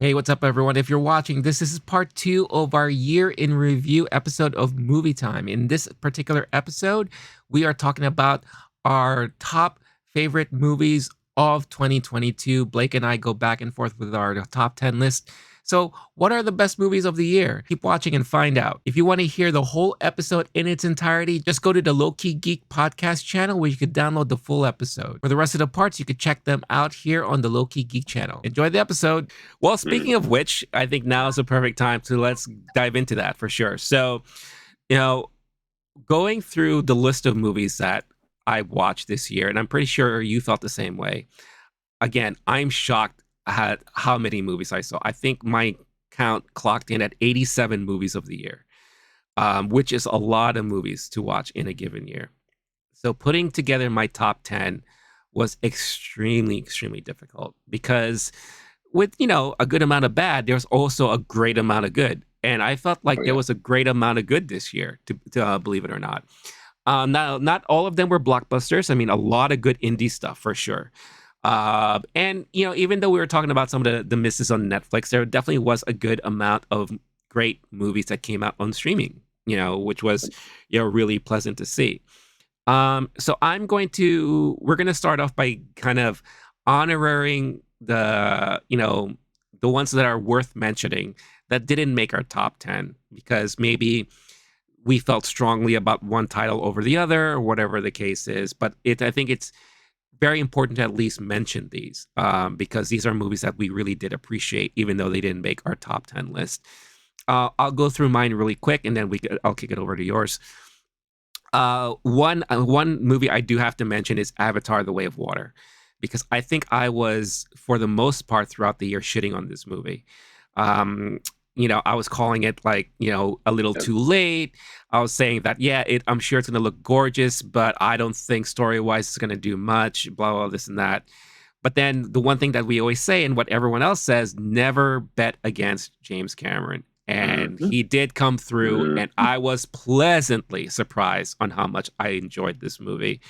Hey, what's up, everyone? If you're watching this is part two of our year in review episode of Movie Time. In this particular episode, we are talking about our top favorite movies of 2022. Blake and I go back and forth with our top 10 list. So, what are the best movies of the year? Keep watching and find out. If you want to hear the whole episode in its entirety, just go to the LOWKEY GEEK podcast channel where you could download the full episode. For the rest of the parts, you could check them out here on the LOWKEY GEEK channel. Enjoy the episode. Well, speaking of which, I think now is the perfect time to let's dive into that for sure. So, you know, going through the list of movies that I watched this year, and I'm pretty sure you felt the same way. Again, I'm shocked at how many movies I saw. I think my count clocked in at 87 movies of the year, which is a lot of movies to watch in a given year. So putting together my top 10 was extremely, extremely difficult because with, a good amount of bad, there's also a great amount of good. And I felt like Oh there yeah. was a great amount of good this year, to believe it or not. Not all of them were blockbusters. I mean, a lot of good indie stuff for sure. And even though we were talking about some of the misses on Netflix, there definitely was a good amount of great movies that came out on streaming. Which was really pleasant to see. So we're gonna start off by kind of honoring the ones that are worth mentioning that didn't make our top 10 because maybe we felt strongly about one title over the other or whatever the case is. But I think it's very important to at least mention these because these are movies that we really did appreciate, even though they didn't make our top 10 list. I'll go through mine really quick, and then I'll kick it over to yours. One movie I do have to mention is Avatar: The Way of Water, because I think I was, for the most part throughout the year, shitting on this movie. Um, I was calling it like, a little Yeah. too late. I was saying that, yeah, I'm sure it's going to look gorgeous, but I don't think story-wise it's going to do much, blah, blah, this and that. But then the one thing that we always say and what everyone else says, never bet against James Cameron. And hmm he did come through, hmm and I was pleasantly surprised on how much I enjoyed this movie.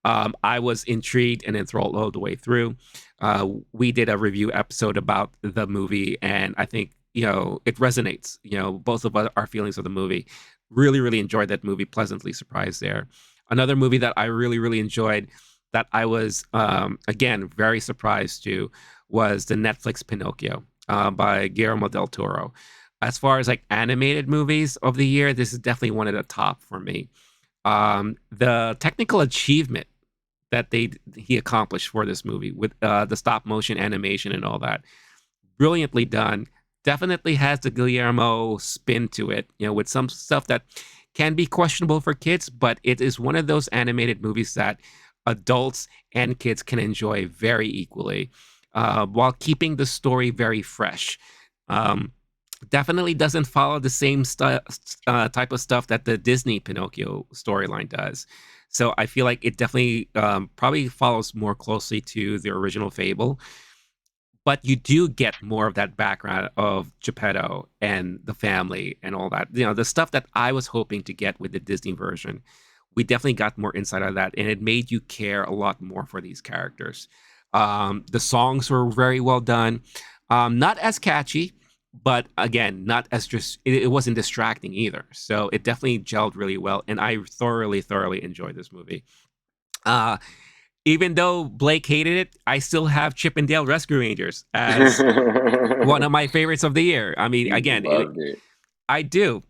I was intrigued and enthralled all the way through. We did a review episode about the movie, and I think it resonates. Both of our feelings of the movie. Really, really enjoyed that movie. Pleasantly surprised there. Another movie that I really, really enjoyed that I was again very surprised to was the Netflix Pinocchio by Guillermo del Toro. As far as like animated movies of the year, this is definitely one of the top for me. The technical achievement that he accomplished for this movie with the stop motion animation and all that, brilliantly done. Definitely has the Guillermo spin to it, with some stuff that can be questionable for kids, but it is one of those animated movies that adults and kids can enjoy very equally, while keeping the story very fresh. Um, Definitely doesn't follow the same type of stuff that the Disney Pinocchio storyline does. So I feel like it definitely probably follows more closely to the original fable, but you do get more of that background of Geppetto and the family and all that. The stuff that I was hoping to get with the Disney version. We definitely got more insight on that, and it made you care a lot more for these characters. The songs were very well done, not as catchy, but again, not as just it wasn't distracting either. So it definitely gelled really well, and I thoroughly, thoroughly enjoyed this movie. Uh, Even though Blake hated it, I still have Chip and Dale Rescue Rangers as one of my favorites of the year. I mean, You again, loved it. I do,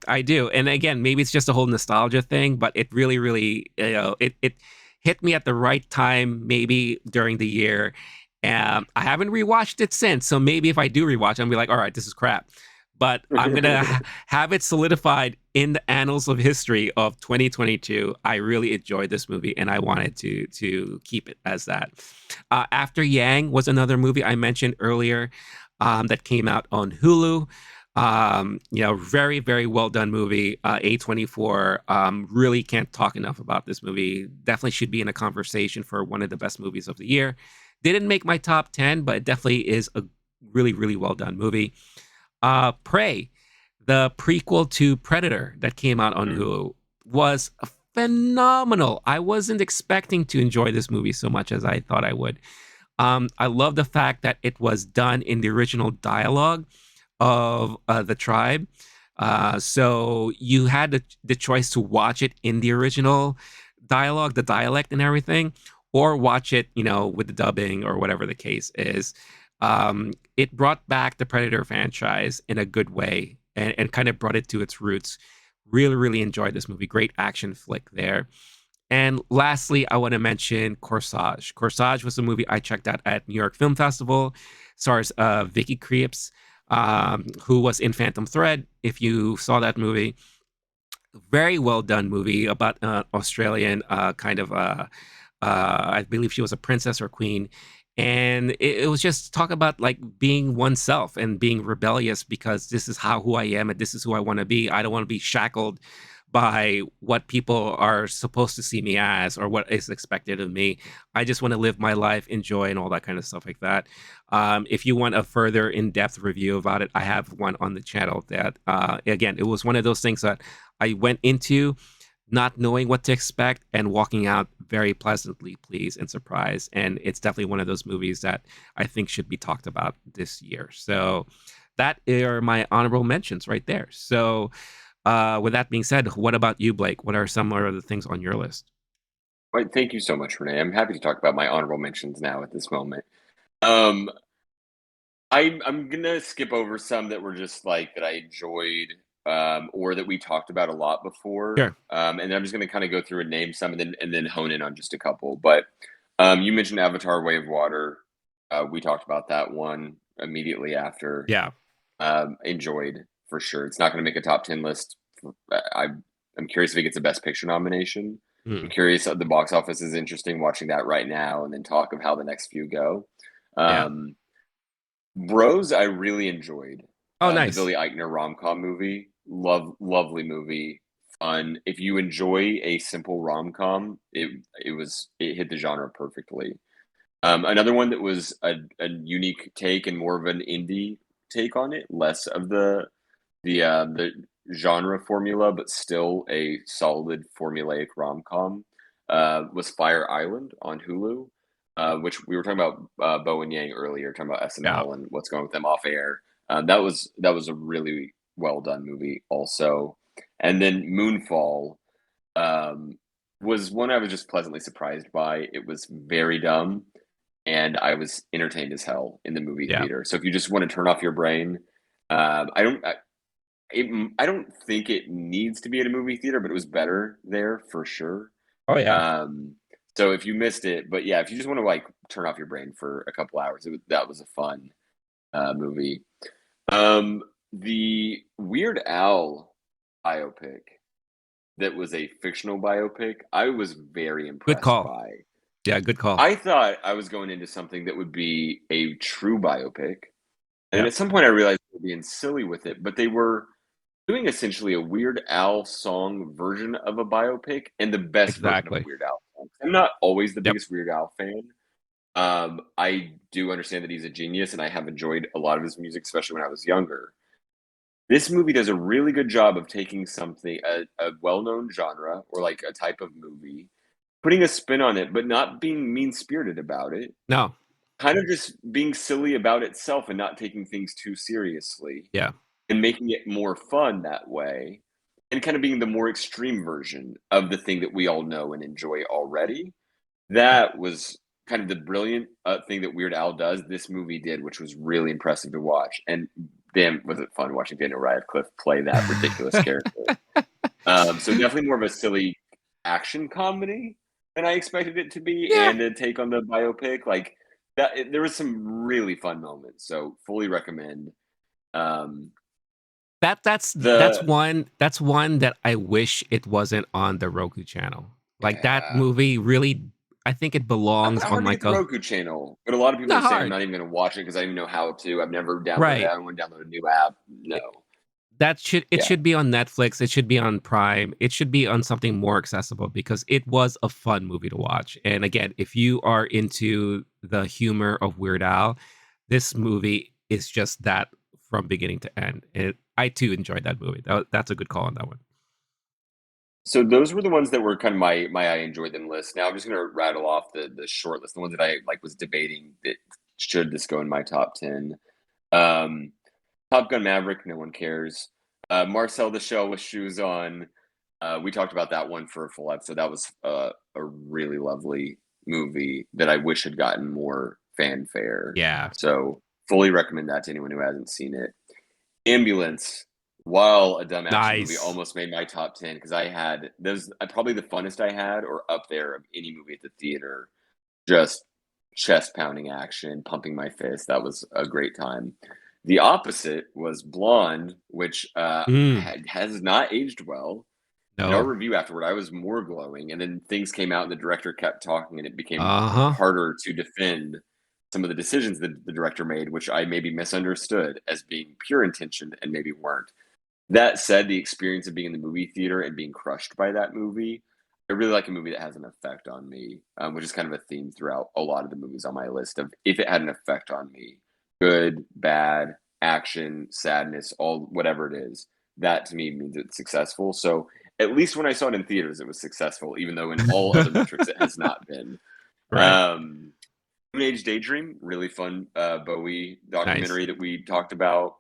and again, maybe it's just a whole nostalgia thing, but it really, really, it hit me at the right time, maybe during the year. I haven't rewatched it since, so maybe if I do rewatch, I'm gonna be like, all right, this is crap. But I'm gonna have it solidified in the annals of history of 2022. I really enjoyed this movie, and I wanted to keep it as that. After Yang was another movie I mentioned earlier, that came out on Hulu. Very, very well done movie. A24. Really can't talk enough about this movie. Definitely should be in a conversation for one of the best movies of the year. Didn't make my top 10, but it definitely is a really, really well done movie. Prey, the prequel to Predator that came out on Mm. Hulu, was phenomenal. I wasn't expecting to enjoy this movie so much as I thought I would. I love the fact that it was done in the original dialogue of the tribe. So you had the choice to watch it in the original dialogue, the dialect and everything, or watch it, with the dubbing or whatever the case is. It brought back the Predator franchise in a good way and kind of brought it to its roots. Really, really enjoyed this movie. Great action flick there. And lastly, I want to mention Corsage. Corsage was a movie I checked out at New York Film Festival. Stars Vicky Krieps, who was in Phantom Thread. If you saw that movie, very well done movie about Australian kind of I believe she was a princess or queen, and it was just talk about like being oneself and being rebellious because this is who I am and this is who I want to be. I don't want to be shackled by what people are supposed to see me as or what is expected of me. I just want to live my life, enjoy, and all that kind of stuff like that. If you want a further in-depth review about it, I have one on the channel that, again, it was one of those things that I went into not knowing what to expect and walking out very pleasantly pleased and surprised. And it's definitely one of those movies that I think should be talked about this year. So that are my honorable mentions right there. So with that being said, what about you, Blake? What are some of the things on your list? Right, thank you so much, Renee. I'm happy to talk about my honorable mentions now at this moment. Um, I'm gonna skip over some that were just like that I enjoyed, or that we talked about a lot before. Sure. And then I'm just gonna kind of go through and name some, and then hone in on just a couple. But you mentioned Avatar: Way of Water. We talked about that one immediately after. Yeah. Enjoyed for sure. It's not going to make a top 10 list. I'm curious if it gets a Best Picture nomination. I'm Mm. curious. The box office is interesting watching that right now, and then talk of how the next few go. Yeah. Um, Bros, I really enjoyed. Oh, The nice. Billy Eichner rom com movie. Lovely movie. Fun. If you enjoy a simple rom com, it hit the genre perfectly. Another one that was a unique take and more of an indie take on it, less of the genre formula, but still a solid formulaic rom com, was Fire Island on Hulu, which we were talking about Bo and Yang earlier, talking about Yeah. SNL and what's going with them off air. That was a really well done movie, also. And then Moonfall um, was one I was just pleasantly surprised by. It was very dumb, and I was entertained as hell in the movie Yeah. theater. So if you just want to turn off your brain, I don't think it needs to be in a movie theater, but it was better there for sure. Oh, yeah. Um, so if you missed it, but yeah, if you just want to like turn off your brain for a couple hours, that was a fun movie. Um, the Weird Al biopic that was a fictional biopic, I was very Good impressed call. by. Yeah. Good call. I thought I was going into something that would be a true biopic. And then Yeah. at some point I realized they were being silly with it, but they were doing essentially a Weird Al song version of a biopic and the best version of a Exactly. Weird Al song. I'm not always the Yep. biggest Weird Al fan. I do understand that he's a genius and I have enjoyed a lot of his music, especially when I was younger. This movie does a really good job of taking a well-known genre or like a type of movie, putting a spin on it, but not being mean-spirited about it, No. kind of just being silly about itself and not taking things too seriously, Yeah. and making it more fun that way, and kind of being the more extreme version of the thing that we all know and enjoy already. That was kind of the brilliant thing that Weird Al does. This movie did, which was really impressive to watch. And damn, was it fun watching Daniel Radcliffe play that ridiculous character. So definitely more of a silly action comedy than I expected it to be, Yeah. and a take on the biopic. Like that, there was some really fun moments. So fully recommend. Um, That's the one that I wish it wasn't on the Roku channel. Like that Yeah, movie really, I think it not belongs that on hard to get like the a Roku channel, but a lot of people are not saying I'm hard. not even going to watch it because I don't even know how to. I've never downloaded it. Right. I don't want to download a new app. It, No. it Yeah. should be on Netflix. It should be on Prime. It should be on something more accessible because it was a fun movie to watch. And again, if you are into the humor of Weird Al, this movie is just that from beginning to end. I too enjoyed that movie. That's a good call on that one. So those were the ones that were kind of my I enjoyed them list. Now I'm just gonna rattle off the short list, the ones that I like was debating that should this go in my top 10. Um, Top Gun Maverick, no one cares. Marcel the Shell with Shoes On. We talked about that one for a full episode. That was a really lovely movie that I wish had gotten more fanfare. Yeah. So fully recommend that to anyone who hasn't seen it. Ambulance, while a dumb action movie, Nice. almost made my top 10 because I had those probably the funnest I had or up there of any movie at the theater. Just chest pounding action, pumping my fist. That was a great time. The opposite was Blonde, which Mm, has not aged well. In our no. review afterward, I was more glowing, and then things came out, and the director kept talking, and it became Uh-huh. harder to defend some of the decisions that the director made, which I maybe misunderstood as being pure intention and maybe weren't. That said, the experience of being in the movie theater and being crushed by that movie, I really like a movie that has an effect on me, which is kind of a theme throughout a lot of the movies on my list of if it had an effect on me, good, bad, action, sadness, all whatever it is, that to me means it's successful. So at least when I saw it in theaters, it was successful, even though in all other metrics it has not been. Right. Um, Age Daydream, really fun Bowie Nice. documentary that we talked about.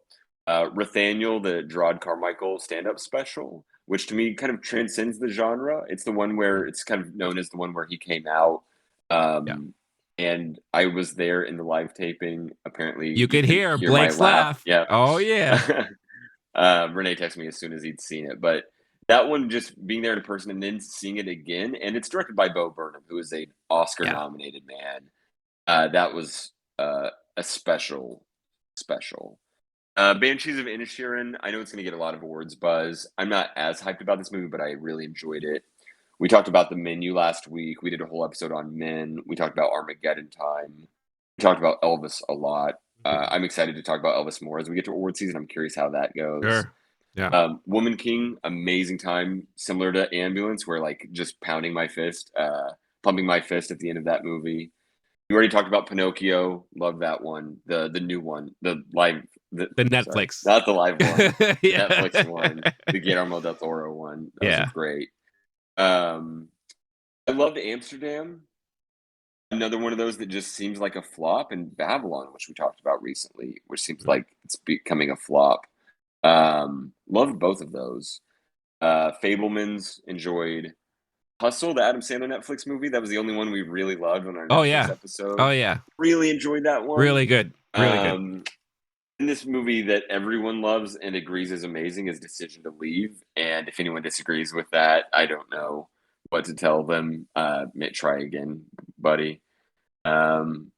Rathaniel, the Gerard Carmichael stand-up special, which to me kind of transcends the genre. It's the one where Mm, it's kind of known as the one where he came out. yeah. Um, and I was there in the live taping. Apparently, You you could can hear hear my Blake's laugh. laugh. Yeah. Oh yeah. Renee texted me as soon as he'd seen it, but that one just being there in person and then seeing it again, and it's directed by Bo Burnham, who is a Yeah. Oscar-nominated man. That was a special. Banshees of Inisherin. I know it's going to get a lot of awards buzz. I'm not as hyped about this movie, but I really enjoyed it. We talked about The Menu last week. We did a whole episode on Men. We talked about Armageddon Time. We talked about Elvis a lot. Mhm. I'm excited to talk about Elvis more as we get to award season. I'm curious how that goes. Sure. Yeah. Woman King, amazing time, similar to Ambulance, where like just pounding my fist, pumping my fist at the end of that movie. You already talked about Pinocchio. Love that one. The new one. The live The sorry, Netflix. not the live one. The Netflix Yeah. one. The Guillermo del Toro one. Those are Yeah. great. Um, I loved Amsterdam. Another one of those that just seems like a flop, and Babylon, which we talked about recently, which seems Mm. like it's becoming a flop. Loved both of those. Fablemans enjoyed. Hustle, the Adam Sandler Netflix movie. That was the only one we really loved on our Oh Netflix yeah. Oh episode. yeah. Really enjoyed that one. Really good. Really good. Um, in this movie that everyone loves and agrees is amazing is Decision to Leave. And if anyone disagrees with that, I don't know what to tell them. Try again, buddy. Um,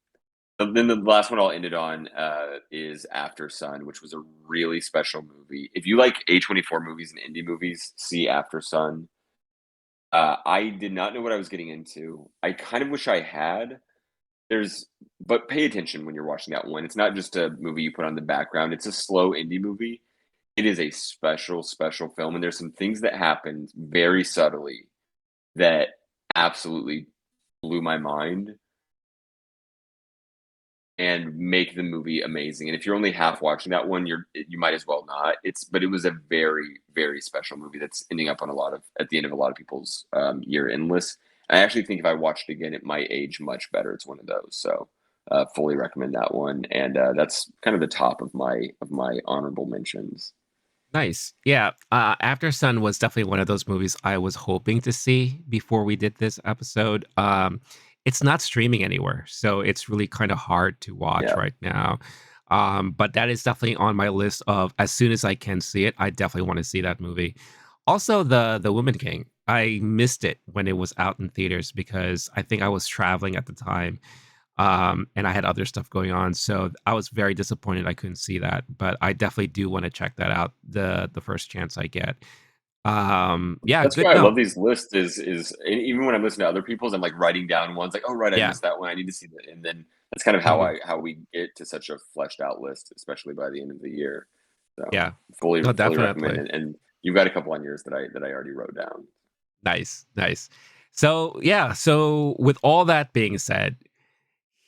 then the last one I'll end it on is After Sun, which was a really special movie. If you like A24 movies and indie movies, see After Sun. I did not know what I was getting into. I kind of wish I had. There's but pay attention when you're watching that one. It's not just a movie you put on the background. It's a slow indie movie. It is a special film, and there's some things that happened very subtly that absolutely blew my mind and make the movie amazing. And if you're only half watching that one, you might as well not. But it was a very special movie that's ending up on a lot of at the end of a lot of people's year end lists. I actually think if I watched it again, it might age much better. It's one of those, so fully recommend that one. And that's kind of the top of my honorable mentions. Nice. Yeah. After Sun was definitely one of those movies I was hoping to see before we did this episode. It's not streaming anywhere, so it's really kind of hard to watch Yeah, right now. But that is definitely on my list of as soon as I can see it, I definitely want to see that movie. Also, the Woman King. I missed it when it was out in theaters because I think I was traveling at the time, and I had other stuff going on, so I was very disappointed I couldn't see that, but I definitely do wanna check that out the first chance I get. Yeah, that's good why I love note. these lists. Is and even when I'm listening to other people's, I'm like writing down ones like, oh right, I Yeah, missed that one. I need to see that, and then that's kind of mhm, how we get to such a fleshed out list, especially by the end of the year. So yeah. No, fully recommend definitely. it. And you've got a couple on yours that I already wrote down. Nice, nice. So, yeah, so with all that being said,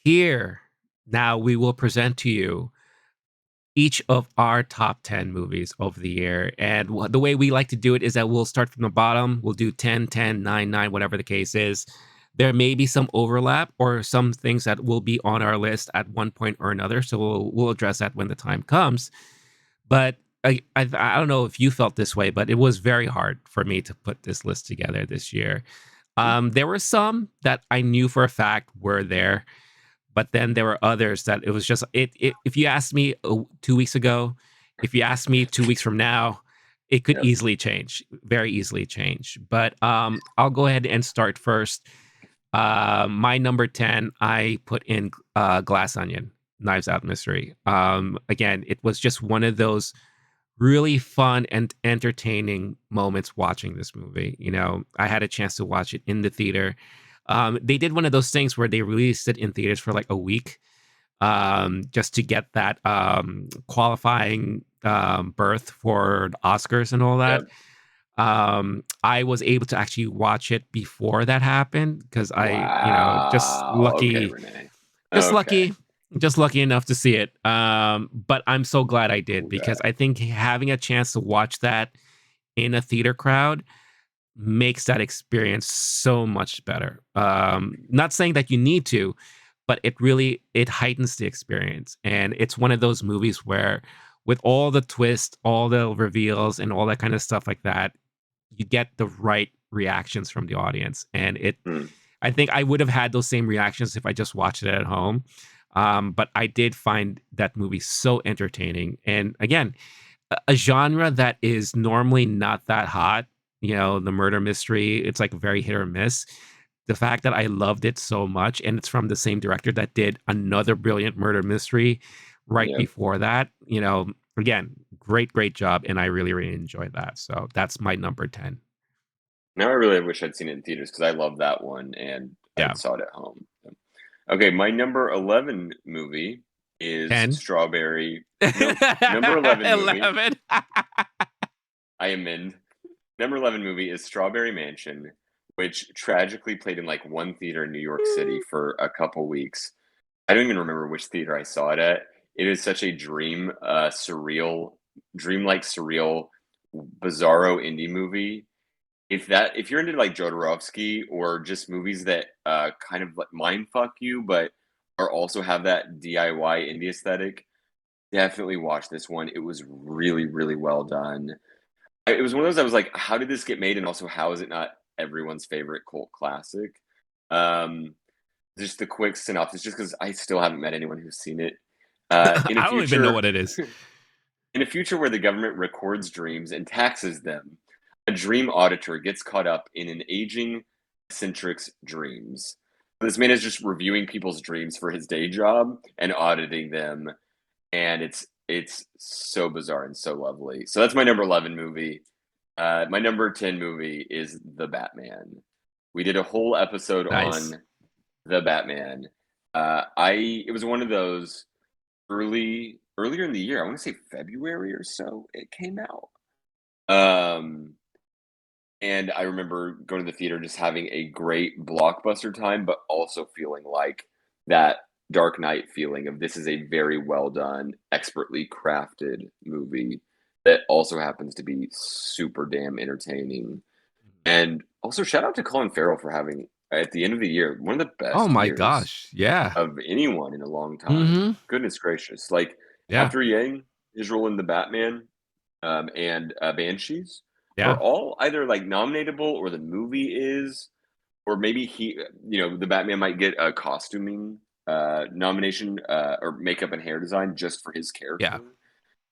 here, now we will present to you each of our top 10 movies over the year. And the way we like to do it is that we'll start from the bottom. We'll do 10, 10, 9, 9, whatever the case is. There may be some overlap or some things that will be on our list at one point or another. So we'll address that when the time comes. But I don't know if you felt this way, but it was very hard for me to put this list together this year. There were some that I knew for a fact were there, but then there were others that it was just if you asked me 2 weeks ago, if you asked me 2 weeks from now, it could Yep. easily change, very easily change. But I'll go ahead and start first. My number 10, I put in Glass Onion, Knives Out Mystery. Again, it was just one of those really fun and entertaining moments watching this movie. You know, I had a chance to watch it in the theater. They did one of those things where they released it in theaters for like a week, just to get that qualifying berth for the Oscars and all that. Yep. I was able to actually watch it before that happened because just Wow. Okay, lucky, Renee. just Okay. lucky, just lucky enough to see it. But I'm so glad I did Okay. because I think having a chance to watch that in a theater crowd makes that experience so much better. Not saying that you need to, but it heightens the experience. And it's one of those movies where with all the twists, all the reveals and all that kind of stuff like that, you get the right reactions from the audience. And Hmm. I think I would have had those same reactions if I just watched it at home. But I did find that movie so entertaining. And again, a genre that is normally not that hot, you know, the murder mystery, it's like very hit or miss. The fact that I loved it so much, and it's from the same director that did another brilliant murder mystery right Yep. before that, you know, again, great, great job. And I really, really enjoyed that. So that's my number 10. Now I really wish I'd seen it in theaters because I love that one and I Yeah. saw it at home. Okay, my number 11 movie is 10. Strawberry. Nope. Number 11 movie. 11. I amend. Number 11 movie is Strawberry Mansion, which tragically played in like one theater in New York City for a couple weeks. I don't even remember which theater I saw it at. It is such a surreal, dreamlike, surreal, bizarro indie movie. If you're into like Jodorowsky or just movies that kind of like mind fuck you, but are also have that DIY indie aesthetic, definitely watch this one. It was really, really well done. It was one of those I was like, how did this get made? And also, how is it not everyone's favorite cult classic? Um, just the quick synopsis, just because I still haven't met anyone who's seen it. In a I don't even know future, what it is. in a future where the government records dreams and taxes them, a dream auditor gets caught up in an aging eccentric's dreams. This man is just reviewing people's dreams for his day job and auditing them, and it's so bizarre and so lovely. So that's my number 11 movie. My number 10 movie is The Batman. We did a whole episode Nice. on The Batman. I It was one of those earlier in the year. I want to say February or so. It came out. Um, and I remember going to the theater just having a great blockbuster time, but also feeling like that Dark Knight feeling of this is a very well done, expertly crafted movie that also happens to be super damn entertaining. And also shout out to Colin Farrell for having at the end of the year one of the Oh best my years gosh. Yeah. of anyone in a long time. Mm-hmm. Goodness gracious! Like Yeah. after Yang, his role in the Batman and Banshees Yeah. are all either like nominatable or the movie is, or maybe the Batman might get a costuming nomination or makeup and hair design just for his Yeah. character.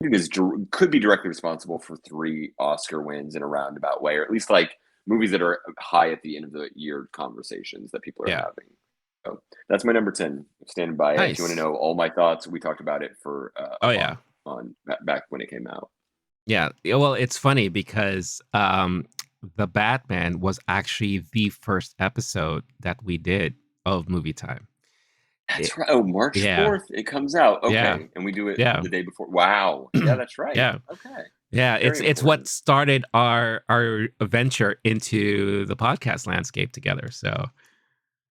I think could be directly responsible for 3 Oscar wins in a roundabout way, or at least like movies that are high at the end of the year conversations that people are Yeah. having. So that's my number 10. Standing by it. If you want to Nice. know all my thoughts, we talked about it for a Oh month yeah. on back when it came out. Yeah. Well, it's funny because the Batman was actually the first episode that we did of Movie Time. It, That's right. Oh, March yeah. 4th, it comes out. Yeah. Okay. And we do it Yeah. the day before. Wow. Yeah, that's right. Yeah. Okay. Yeah, Very it's what important. started our venture into the podcast landscape together. So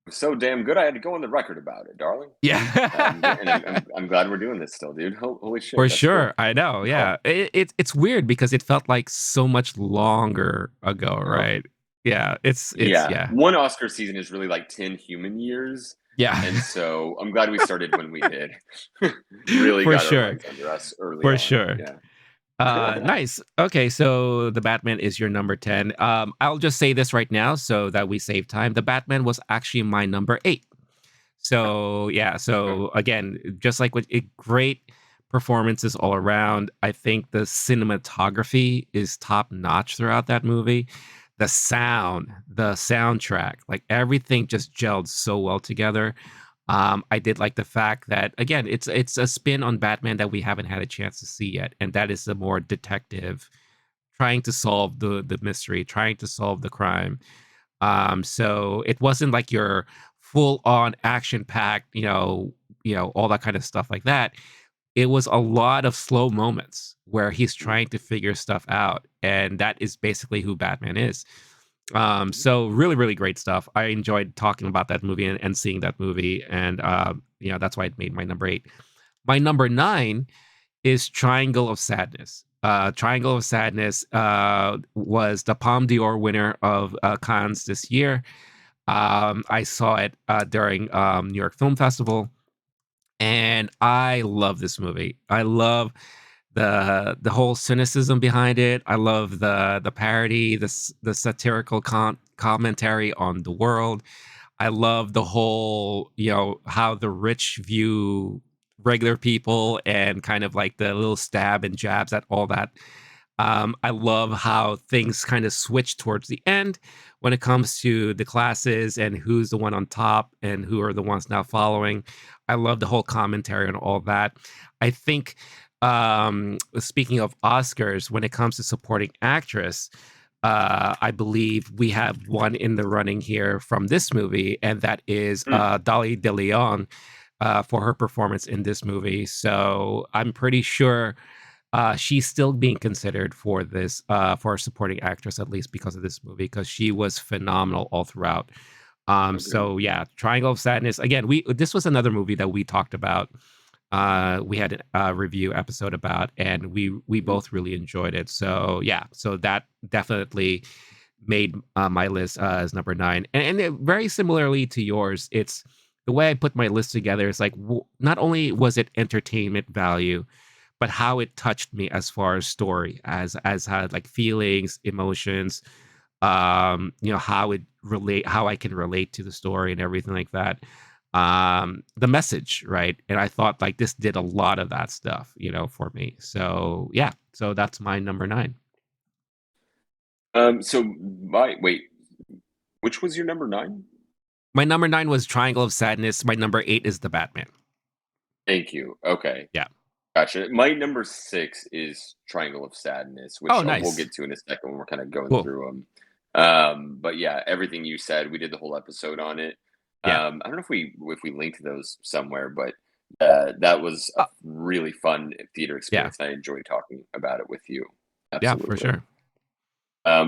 So damn good. I had to go on the record about it, darling. And Yeah. I'm glad we're doing this still, dude. Holy For shit, that's sure. cool. I know. Cool. Yeah. It's weird because it felt like so much longer ago, Uh-huh. right? Yeah. It's Yeah, yeah. one Oscar season is really like 10 human years, Yeah. and so I'm glad we started when we did. Really For got our sure. legs under us early For on. sure. Yeah. Nice. Okay, so the Batman is your number 10. I'll just say this right now so that we save time. The Batman was actually my number 8. So yeah, Okay. so again, just like with it, great performances all around. I think the cinematography is top notch throughout that movie. The sound, the soundtrack, like everything just gelled so well together. I did like the fact that again, it's a spin on Batman that we haven't had a chance to see yet, and that is the more detective trying to solve the mystery, trying to solve the crime. So it wasn't like your full on action packed, all that kind of stuff like that. It was a lot of slow moments where he's Mhm, trying to figure stuff out, and that is basically who Batman is. mhm. So really, really great stuff. I enjoyed talking about that movie and seeing that movie, and that's why it made my number 8. My number 9 is Triangle of Sadness. Triangle of Sadness was the Palme d'Or winner of Cannes this year. I saw it during New York Film Festival, and I love this movie. I love the whole cynicism behind it. I love the parody, the satirical commentary on the world. I love the whole, how the rich view regular people and kind of like the little stab and jabs at all that. I love how things kind of switch towards the end when it comes to the classes and who's the one on top and who are the ones now following. I love the whole commentary on all that. I think, speaking of Oscars, when it comes to supporting actress, I believe we have one in the running here from this movie, and that is Mm, Dolly De Leon for her performance in this movie. So I'm pretty sure she's still being considered for this for a supporting actress, at least because of this movie, because she was phenomenal all throughout. agreed. So yeah, Triangle of Sadness. Again, we this was another movie that we talked about. We had a review episode about, and we Mhm. both really enjoyed it. So yeah, so that definitely made my list as number 9. And very similarly to yours, it's the way I put my list together. It's like not only was it entertainment value, but how it touched me as far as story, as had like feelings, emotions, how I can relate to the story and everything like that. The message, right? And I thought like this did a lot of that stuff, for me. So yeah, so that's my number 9. So my wait, which was your number 9? My number 9 was Triangle of Sadness. My number 8 is The Batman. Thank you. Okay. Yeah. Gotcha. My number 6 is Triangle of Sadness, Oh, which we'll nice. get to in a second when we're kind of going Cool. through them. But yeah, everything you said, we did the whole episode on it. Yeah. I don't know if we linked those somewhere, but that was a Uh, really fun theater yeah. experience. I enjoyed talking about it with you. Yeah, for Absolutely. sure.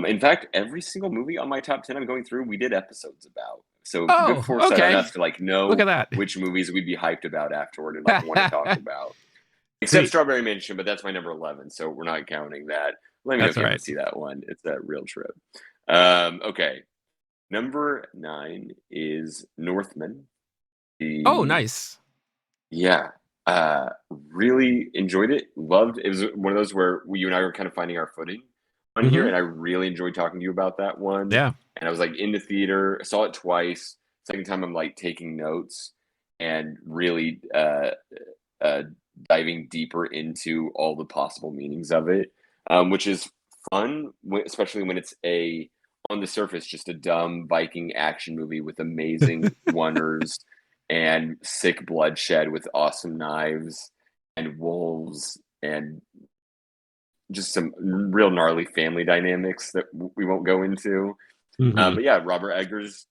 In fact, every single movie on my top 10 I'm going through, we did episodes about. So good Oh, foresight on okay. us to like Look at know that. which movies we'd be hyped about afterward and like want to talk about. Except Sweet. Strawberry Mansion, but that's my number 11, so we're not counting that. Let me know if That's you all ever right. see that one. It's a real trip. Okay. Number 9 is Northman. Oh, The nice. Yeah, really enjoyed it. Loved it. Was one of those where you and I were kind of finding our footing on here, Mhm. and I really enjoyed talking to you about that one. Yeah. And I was like in the theater, I saw it twice. Second time, I'm like taking notes and really uh, diving deeper into all the possible meanings of it, which is fun, especially when it's on the surface just a dumb Viking action movie with amazing wonders and sick bloodshed with awesome knives and wolves and just some real gnarly family dynamics that we won't go into. Mhm. But yeah, Robert Eggers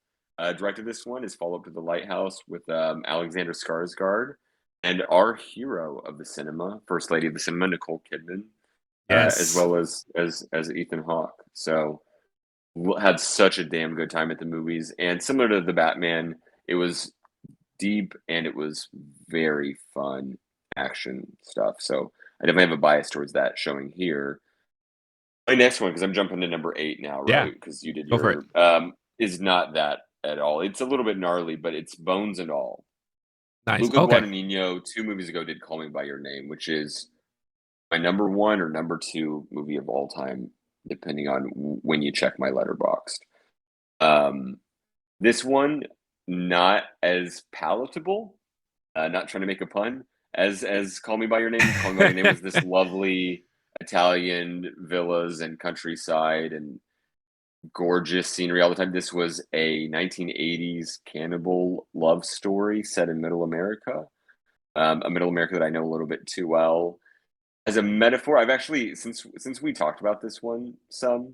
directed this one. His follow up to The Lighthouse with Alexander Skarsgård and our hero of the cinema, First Lady of the Cinema, Nicole Kidman, as Yes. well as Ethan Hawke. So had such a damn good time at the movies. And similar to the Batman, It was deep and it was very fun action stuff. So I definitely have a bias towards that showing here. My next one, because I'm jumping to number 8 now, Yeah, right? Because you did go for it. your is not that at all. It's a little bit gnarly, but it's Bones and All. Nice. Luca Okay. Guadagnino 2 movies ago did Call Me by Your Name, which is my number 1 or number 2 movie of all time, depending on when you check my letterboxd. Um, this one not as palatable, not trying to make a pun, as Call Me by Your Name. Call Me by Your Name was this lovely Italian villas and countryside and gorgeous scenery all the time. This was a 1980s cannibal love story set in Middle America, a Middle America that I know a little bit too well. As a metaphor, I've actually since we talked about this one some,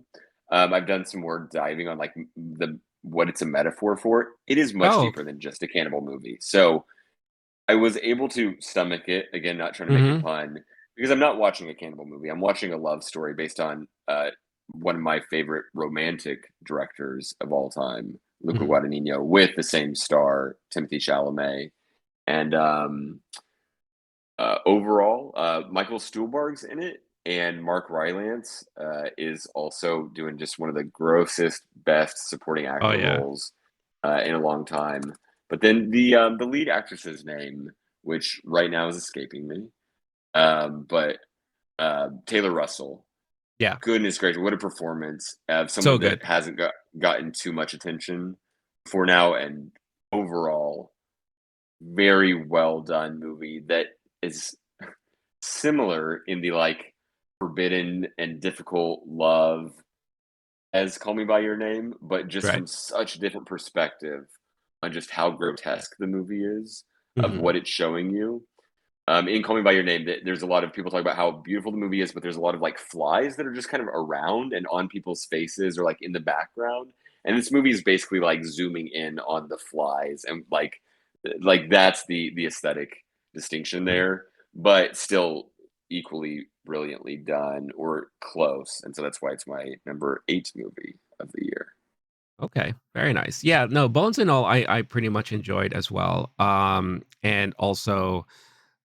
I've done some more diving on like the what it's a metaphor for. It is much Oh, deeper than just a cannibal movie. So I was able to stomach it, again, not trying to make a mhm, pun, because I'm not watching a cannibal movie. I'm watching a love story based on one of my favorite romantic directors of all time, Luca mhm. Guadagnino, with the same star, Timothy Chalamet. And overall, Michael Stuhlbarg's in it, and Mark Rylance is also doing just one of the grossest, best supporting Oh, actor yeah. roles in a long time. But then the lead actress's name, which right now is escaping me, but Taylor Russell. Yeah. Goodness gracious, what a performance of So someone that good. hasn't gotten too much attention for now, and overall, very well done movie that is similar in the like forbidden and difficult love as Call Me by Your Name, but just Right. from such a different perspective on just how grotesque the movie is of Mhm. what it's showing you. In Call Me by Your Name, there's a lot of people talk about how beautiful the movie is, but there's a lot of like flies that are just kind of around and on people's faces or like in the background. And this movie is basically like zooming in on the flies and like that's the aesthetic distinction Mhm. there, but still equally brilliantly done or close. And so that's why it's my number 8 movie of the year. Okay, very nice. Yeah, no, Bones and All I pretty much enjoyed as well. And also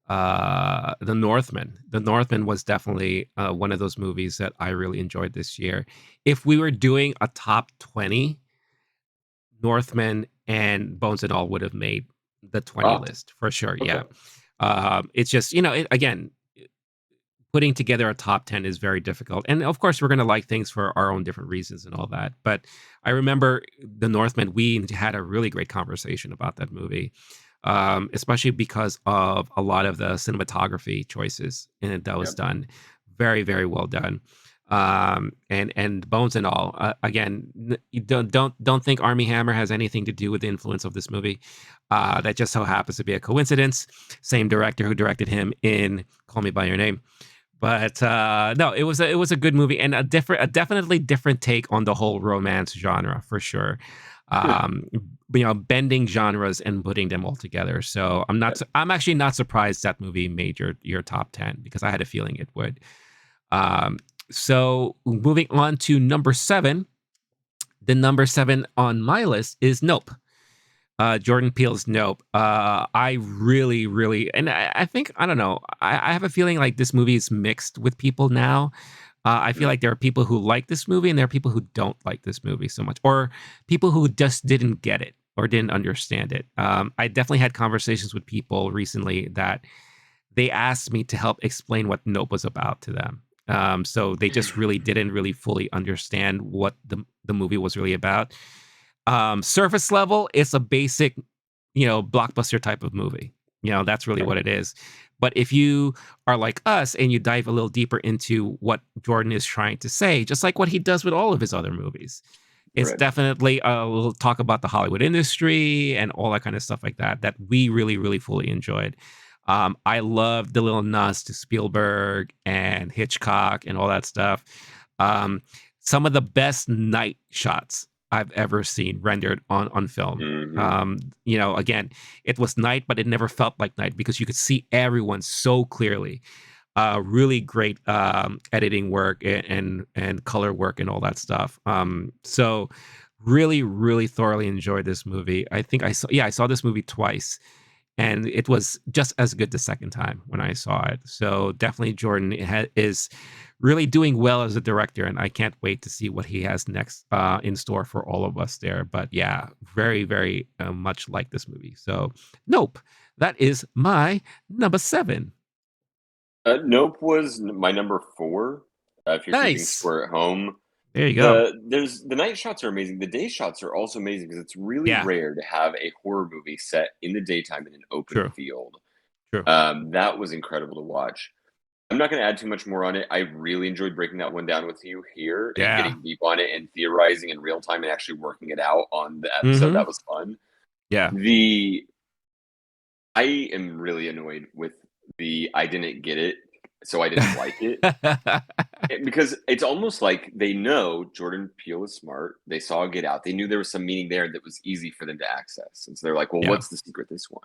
The Northman. The Northman was definitely one of those movies that I really enjoyed this year. If we were doing a top 20, Northman and Bones and All would have made the 20 Ah, list for sure. okay. Yeah. It's just, again, putting together a top 10 is very difficult. And of course, we're going to like things for our own different reasons and all that. But I remember The Northman, we had a really great conversation about that movie, especially because of a lot of the cinematography choices in it that was Yep. done. Very, very well done. And Bones and All. Again, you don't think Army Hammer has anything to do with the influence of this movie. That just so happens to be a coincidence. Same director who directed him in Call Me by Your Name. But no, it was a good movie and a definitely different take on the whole romance genre for sure. Um, bending genres and putting them all together. So Yep. I'm actually not surprised that movie made your top 10 because I had a feeling it would. Um, so moving on to number 7, the number 7 on my list is Nope. Jordan Peele's Nope. I really, really, and I think I don't know. I have a feeling like this movie is mixed with people now. I feel Mm, like there are people who like this movie and there are people who don't like this movie so much, or people who just didn't get it or didn't understand it. I definitely had conversations with people recently that they asked me to help explain what Nope was about to them. So they just really didn't really fully understand what the movie was really about. Surface level, it's a basic, blockbuster type of movie. That's really okay. what it is. But if you are like us and you dive a little deeper into what Jordan is trying to say, just like what he does with all of his other movies, it's Right. definitely we'll talk about the Hollywood industry and all that kind of stuff like that we really, really fully enjoyed. I love the little nods to Spielberg and Hitchcock and all that stuff. Um, some of the best night shots I've ever seen rendered on film. Hmm. Again, it was night, but it never felt like night because you could see everyone so clearly. Really great editing work and color work and all that stuff. So really, really thoroughly enjoyed this movie. I think I saw this movie twice, and it was just as good the second time when I saw it. So definitely Jordan is really doing well as a director, and I can't wait to see what he has next in store for all of us there. But yeah, very, very much like this movie. So Nope, that is my number 7. Nope was my number 4. If you're keeping Nice. score at home, There you go. the night shots are amazing. The day shots are also amazing because it's really Yeah, rare to have a horror movie set in the daytime in an open true, field. true. That was incredible to watch. I'm not going to add too much more on it. I really enjoyed breaking that one down with you here and Yeah. getting deep on it and theorizing in real time and actually working it out on the episode. Mm-hmm. That was fun. Yeah. The I am really annoyed with the I didn't get it, so I didn't like it. Because it's almost like they know Jordan Peele is smart. They saw Get Out. They knew there was some meaning there that was easy for them to access. And so they're like, well, Yeah. what's the secret this one?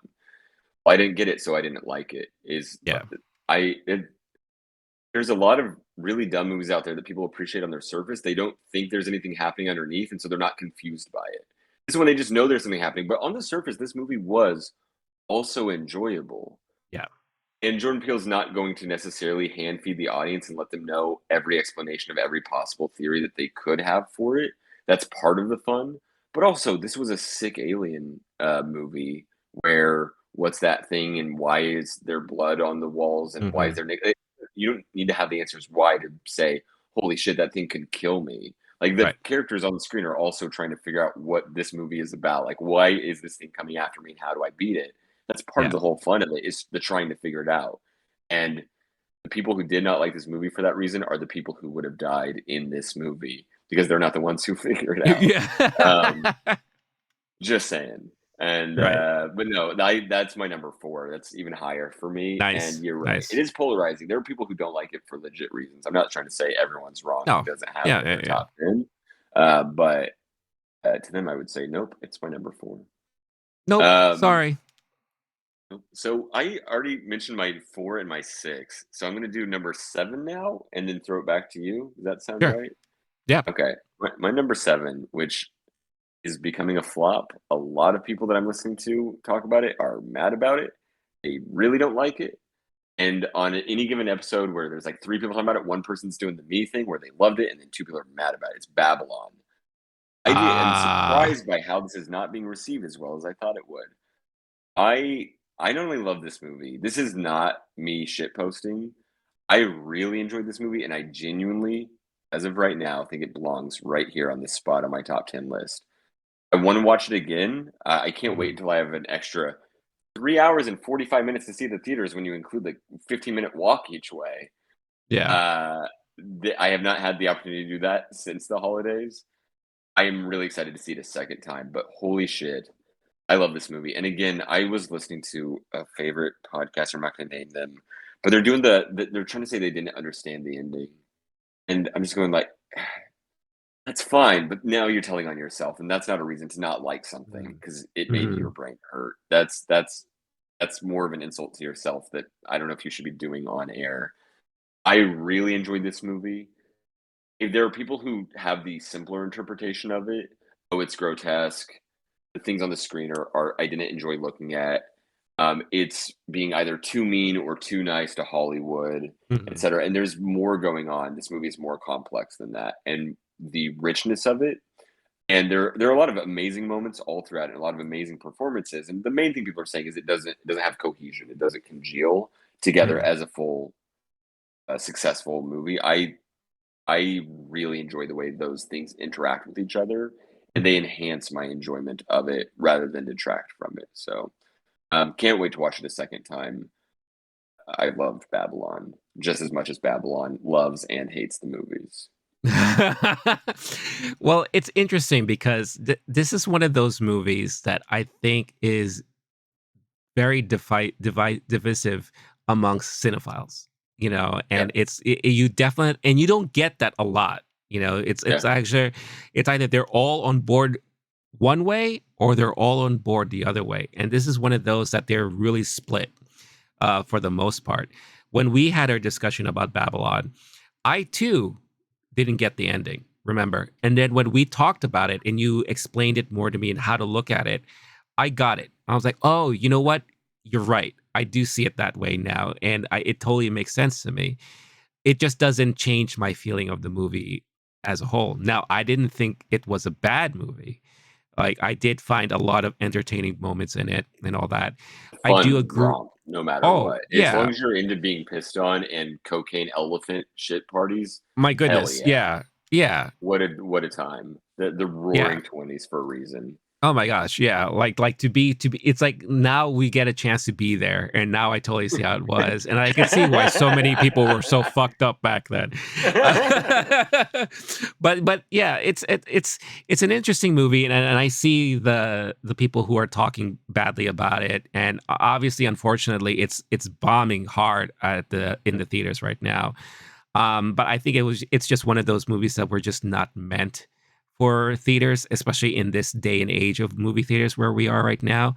Well, I didn't get it, so I didn't like it. Yeah. I it, there's a lot of really dumb movies out there that people appreciate on their surface. They don't think there's anything happening underneath, and so they're not confused by it. This is when they just know there's something happening. But on the surface, this movie was also enjoyable. Yeah. And Jordan Peele's not going to necessarily hand feed the audience and let them know every explanation of every possible theory that they could have for it. That's part of the fun. But also, this was a sick alien movie where what's that thing and why is there blood on the walls and why is Mm-hmm. there you don't need to have the answers why to say, holy shit, that thing could kill me. Like the Right. characters on the screen are also trying to figure out what this movie is about. Like, why is this thing coming after me and how do I beat it? That's part of Yeah. the whole fun of it is the trying to figure it out. And the people who did not like this movie for that reason are the people who would have died in this movie because they're not the ones who figure it out. Um, Yeah. just saying. And Right. but no, that's my number 4. That's even higher for me. And Nice. you're right. It Nice. is polarizing. There are people who don't like it for legit reasons. I'm not trying to say everyone's wrong who No. doesn't have Yeah. it in Yeah. their Yeah. top 10. But to them, I would say, nope, it's my number 4. Nope. Um, Sorry. So I already mentioned my 4 and my 6. So I'm going to do number 7 now and then throw it back to you. Does that sound Sure. right? Yeah. Okay. My number 7, which is becoming a flop. A lot of people that I'm listening to talk about it are mad about it. They really don't like it. And on any given episode where there's like 3 people talking about it, one person's doing the me thing where they loved it and then 2 people are mad about it. It's Babylon. I'm Ah. surprised by how this is not being received as well as I thought it would. I I not only love this movie. This is not me shit posting. I really enjoyed this movie, and I genuinely, as of right now, think it belongs right here on this spot on my top 10 list. I want to watch it again. I can't wait Mhm. until I have an extra 3 hours and 45 minutes to see the theaters when you include the 15-minute walk each way. Yeah. Uh, I have not had the opportunity to do that since the holidays. I am really excited to see it a second time, but holy shit, I love this movie. And again, I was listening to a favorite podcast. I'm not going to name them, but they're doing they're trying to say they didn't understand the ending, and I'm just going like, that's fine, but now you're telling on yourself, and that's not a reason to not like something Mhm. because it made your Mhm. brain hurt. That's more of an insult to yourself that I don't know if you should be doing on air. I really enjoyed this movie. If there are people who have the simpler interpretation of it, oh, it's grotesque. The things on the screen are I didn't enjoy looking at. It's being either too mean or too nice to Hollywood, Mhm. etc. And there's more going on. This movie is more complex than that, and the richness of it. And there are a lot of amazing moments all throughout it, a lot of amazing performances. And the main thing people are saying is it doesn't have cohesion. It doesn't congeal together Mhm. as a full successful movie. I really enjoy the way those things interact with each other, and they Mhm. enhance my enjoyment of it rather than detract from it. So, can't wait to watch it a second time. I loved Babylon just as much as Babylon loves and hates the movies. Well, it's interesting because this is one of those movies that I think is very divisive amongst cinephiles, Yeah, and you definitely, and you don't get that a lot. yeah, It's actually, it's either they're all on board one way or they're all on board the other way, and this is one of those that they're really split for the most part. When we had our discussion about Babylon, I too didn't get the ending. remember. And then when we talked about it and you explained it more to me and how to look at it, I got it. I was like, oh, you know what? You're right. I do see it that way now. And it totally makes sense to me. It just doesn't change my feeling of the movie as a whole. Now, I didn't think it was a bad movie. Like, I did find a lot of entertaining moments in it and all that. I do Fun agree. romp, no matter Oh, what. As yeah. long as you're into being pissed on and cocaine elephant shit parties, My hell goodness. yeah. Yeah. Yeah. What a time. The Yeah. roaring 20s for a reason. Oh my gosh, yeah. Like to be it's like now we get a chance to be there and now I totally see how it was. And I can see why so many people were so fucked up back then. But yeah, it's an interesting movie and I see the people who are talking badly about it and obviously unfortunately it's bombing hard at the in the theaters right now. But I think it's just one of those movies that were just not meant for theaters, especially in this day and age of movie theaters where we are right now.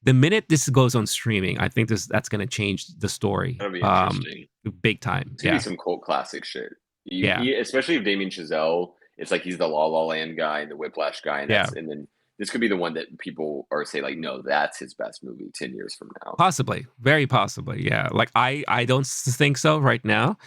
The minute this goes on streaming, I think that's going to change the story, That'll be interesting. big time. It's gonna be Yeah, some cult classic shit. yeah, Especially if Damien Chazelle, it's like he's the La La Land guy and the Whiplash guy, and yeah. then this could be the one that people are say like, no, that's his best movie 10 years from now. Possibly, very possibly. Yeah, like I don't think so right now,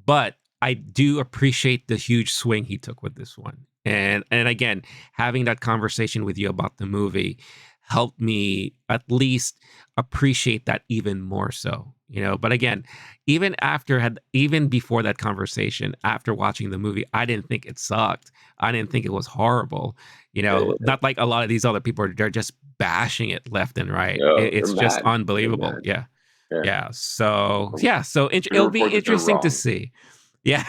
but I do appreciate the huge swing he took with this one. And again, having that conversation with you about the movie helped me at least appreciate that even more so. But again, even before that conversation, after watching the movie, I didn't think it sucked. I didn't think it was horrible. Yeah, Not like a lot of these other people they're just bashing it left and right. no, they're It's just mad. They're unbelievable. mad. Yeah. Yeah, Yeah. So, I'm yeah. So gonna it'll be report that they're interesting to wrong. see. Yeah.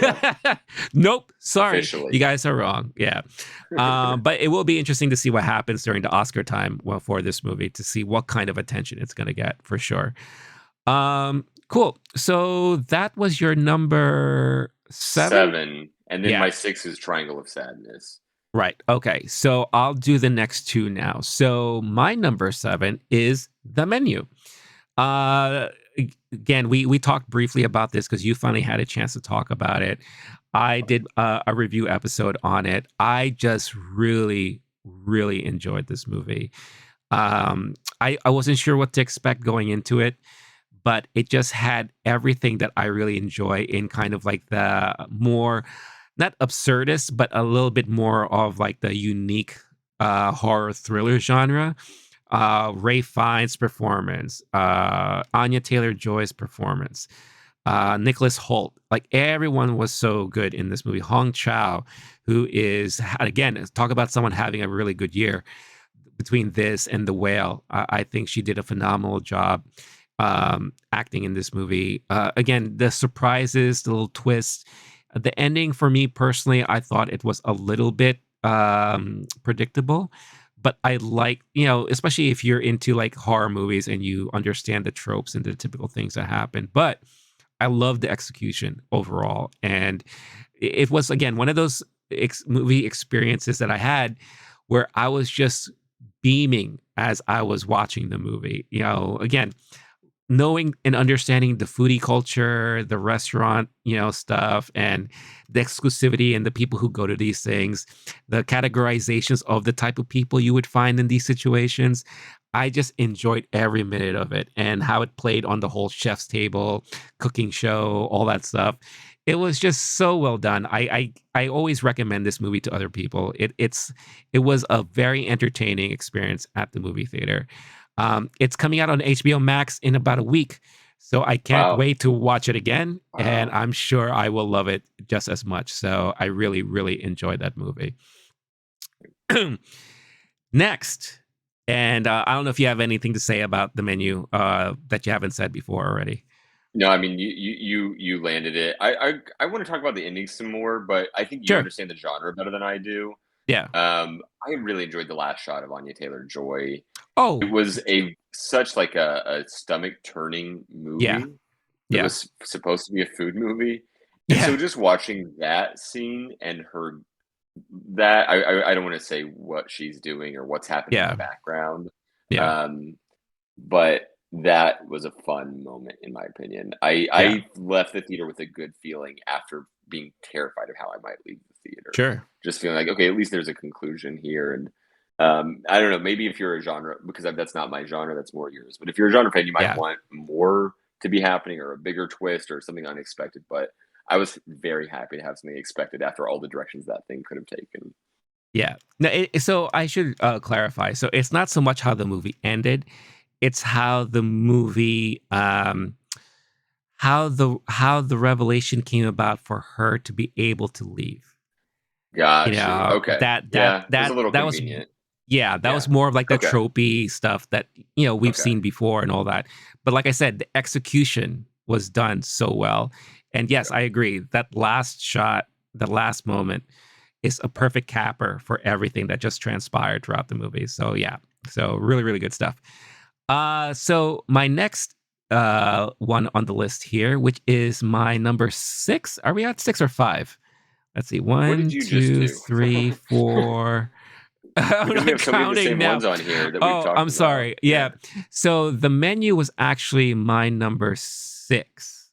Yeah, Nope. Sorry. You officially. guys are wrong. Yeah. But it will be interesting to see what happens during the Oscar time for this movie to see what kind of attention it's going to get for sure. Cool. So that was your number 7? 7, and then Yeah. my 6 is Triangle of Sadness. Right. Okay. So I'll do the next two now. So my number 7 is The Menu. Uh, Again, we talked briefly about this because you finally had a chance to talk about it. I did a review episode on it. I just really, really enjoyed this movie. I wasn't sure what to expect going into it, but it just had everything that I really enjoy in kind of like the more not absurdist, but a little bit more of like the unique horror thriller genre. Ray Fiennes' performance, Anya Taylor-Joy's performance, Nicholas Hoult, like everyone was so good in this movie. Hong Chow, who is again talk about someone having a really good year between this and The Whale. I think she did a phenomenal job acting in this movie. Again, the surprises, the little twists, the ending for me personally, I thought it was a little bit predictable. But I like, especially if you're into like horror movies and you understand the tropes and the typical things that happen. But I love the execution overall. And it was, again, one of those movie experiences that I had where I was just beaming as I was watching the movie. Again, knowing and understanding the foodie culture, the restaurant, stuff, and the exclusivity and the people who go to these things, the categorizations of the type of people you would find in these situations. I just enjoyed every minute of it and how it played on the whole chef's table, cooking show, all that stuff. It was just so well done. I always recommend this movie to other people. It was a very entertaining experience at the movie theater. It's coming out on HBO Max in about a week. So I can't Wow, wait to watch it again. And wow. I'm sure I will love it just as much. So I really, really enjoyed that movie. Next. And I don't know if you have anything to say about the menu that you haven't said before already. No, I mean you landed it. I want to talk about the endings some more, but I think you Sure. understand the genre better than I do. Yeah. I really enjoyed the last shot of Anya Taylor-Joy. It Oh, was a such like a stomach turning yeah. movie that Yeah. was supposed to be a food movie, and Yeah. so just watching that scene and her that I don't want to say what she's doing or what's happening in the Yeah. background, Yeah. um, but that was a fun moment in my opinion. I Yeah, I left the theater with a good feeling after being terrified of how I might leave the theater. sure. Just feeling like, okay, at least there's a conclusion here. And I don't know, maybe if you're a genre, because that's not my genre, that's more yours. But if you're a genre fan, you might Yeah. want more to be happening or a bigger twist or something unexpected. But I was very happy to have something expected after all the directions that thing could have taken. Yeah. No, so I should clarify. So it's not so much how the movie ended; it's how the movie, how the revelation came about for her to be able to leave. You Got you. know, Okay. Yeah, it was a little that was, convenient. yeah, that Yeah. was more of like the Okay. tropey stuff that we've Okay. seen before and all that. But like I said, the execution was done so well. And yes, Yep. I agree. That last shot, the last moment is a perfect capper for everything that just transpired throughout the movie. So yeah. So really, really good stuff. So my next one on the list here, which is my number 6. Are we at 6 or 5? Let's see. What did One, you just two, do? three, four. I'm Because we not have so many of the counting same now. ones on here that we've Oh, talked I'm about. sorry. Yeah. Yeah. So the menu was actually my number 6.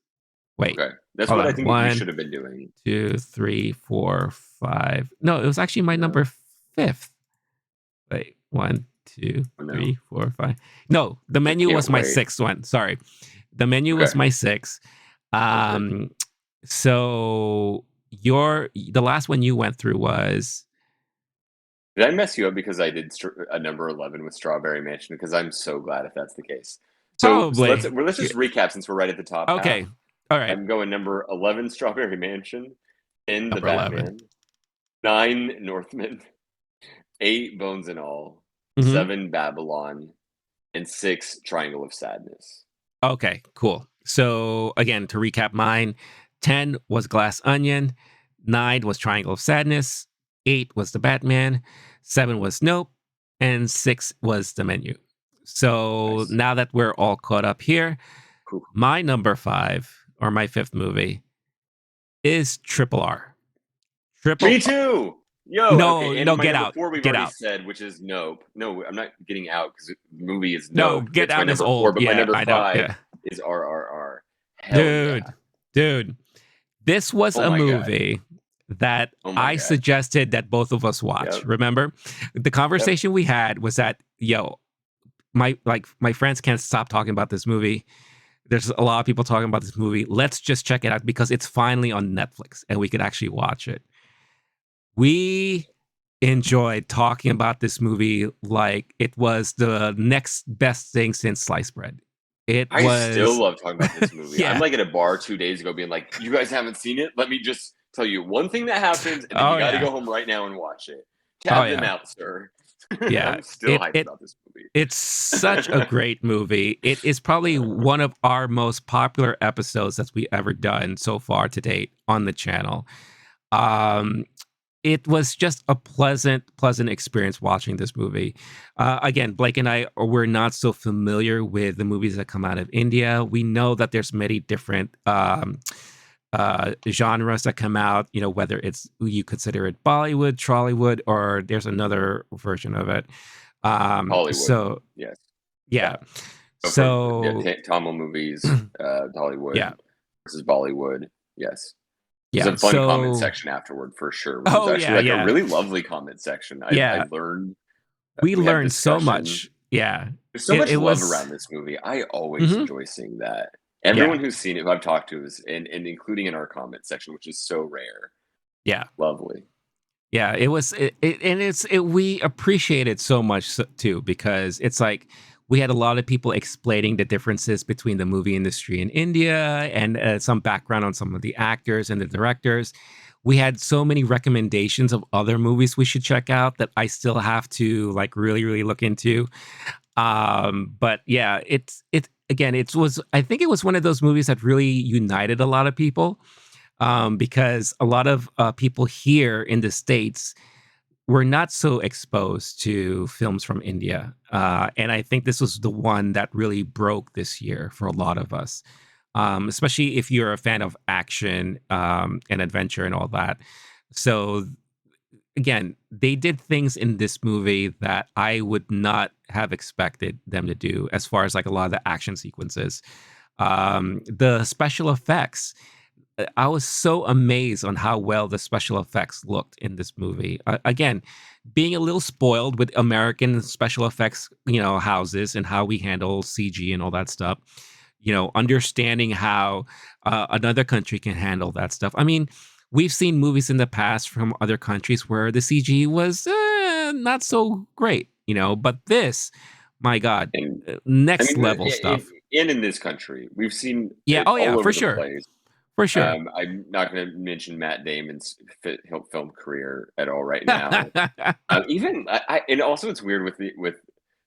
Wait, Okay. That's hold what I on. think we One, should have been doing. 2, 3, 4, 5. No, it was actually my No. number 5th. Wait, one, two, Oh, no. three, four, 5. No, the I menu can't was my wait. 6th one. Sorry. The menu Okay. was my 6. Perfect. Um, so the last one you went through was Did I mess you up because I did a number 11 with Strawberry Mansion? Because I'm so glad if that's the case. So let's probably. let's Yeah. just recap since we're right at the top half. Okay. All right. I'm going number 11 Strawberry Mansion, 10 The Number 11. Batman, 9 Northman, 8 Bones and All, Hmm. 7 Babylon, and 6 Triangle of Sadness. Okay, cool. So again, to recap mine, 10 was Glass Onion, 9 was Triangle of Sadness, 8 was The Batman, 7 was Nope, and 6 was The Menu. So Nice. now that we're all caught up here, Cool. my number 5, or my 5th movie, is Triple R. Me Triple R. too. Yo, No, okay, and no, my get number out. 4 we've Get already out. said, which is Nope. No, I'm not getting out because the movie is No, Nope. Get It's my Out is number 4, old. but my Yeah, number I know. 5 Yeah. is RRR. Hell yeah. Dude, dude. This was Oh a my god. movie that Oh my I god. suggested that both of us watch. Yep. Remember? The Yep. conversation we had was that, yo, my friends can't stop talking about this movie. There's a lot of people talking about this movie. Let's just check it out because it's finally on Netflix and we could actually watch it. We enjoyed talking about this movie like it was the next best thing since sliced bread. It I still was love talking about this movie. I'm yeah. like at a bar 2 days ago being like, "You guys haven't seen it? Let me just tell you one thing that happens, and then you Oh gotta yeah. go home right now and watch it. Oh Tab them yeah. out, sir." Yeah. I'm still It hyped it about this movie. It's such a great movie. It is probably one of our most popular episodes that we ever done so far to date on the channel. Um, it was just a pleasant experience watching this movie. Again, Blake and I were not so familiar with the movies that come out of India. We know that there's many different genres that come out. You know, whether it's you consider it Bollywood, Trollywood, or there's another version of it. Hollywood, So yes. yeah. Yeah. But from yeah, So Tamil movies, Hollywood yeah. versus Bollywood, yes. There's Yeah. a fun comment So section afterward for sure, which was oh actually yeah, like a yeah. really lovely comment section. I Yeah. learned We we had learned so discussion. much. Yeah. There's so much It love was around this movie. I always mhm, enjoy seeing that. yeah. Everyone who's seen it, who I've talked to, is and including in our comment section, which is so rare. Yeah. Lovely. Yeah, it was and we appreciate it so much too because it's like we had a lot of people explaining the differences between the movie industry in India and some background on some of the actors and the directors. We had so many recommendations of other movies we should check out that I still have to like really look into. But yeah, it again, it was I think it was one of those movies that really united a lot of people because a lot of people here in the States were not so exposed to films from India. And I think this was the one that really broke this year for a lot of us, especially if you're a fan of action and adventure and all that. So again, they did things in this movie that I would not have expected them to do as far as like a lot of the action sequences. The special effects, I was so amazed on how well the special effects looked in this movie. Again, being a little spoiled with American special effects, houses and how we handle CG and all that stuff. Understanding how another country can handle that stuff. I mean, we've seen movies in the past from other countries where the CG was not so great, but this, my God, And I next mean, level stuff. in this country, we've seen Yeah. it Oh, yeah, all for over the sure. place. For sure. I'm not going to mention Matt Damon's film career at all right now. Even and also it's weird with with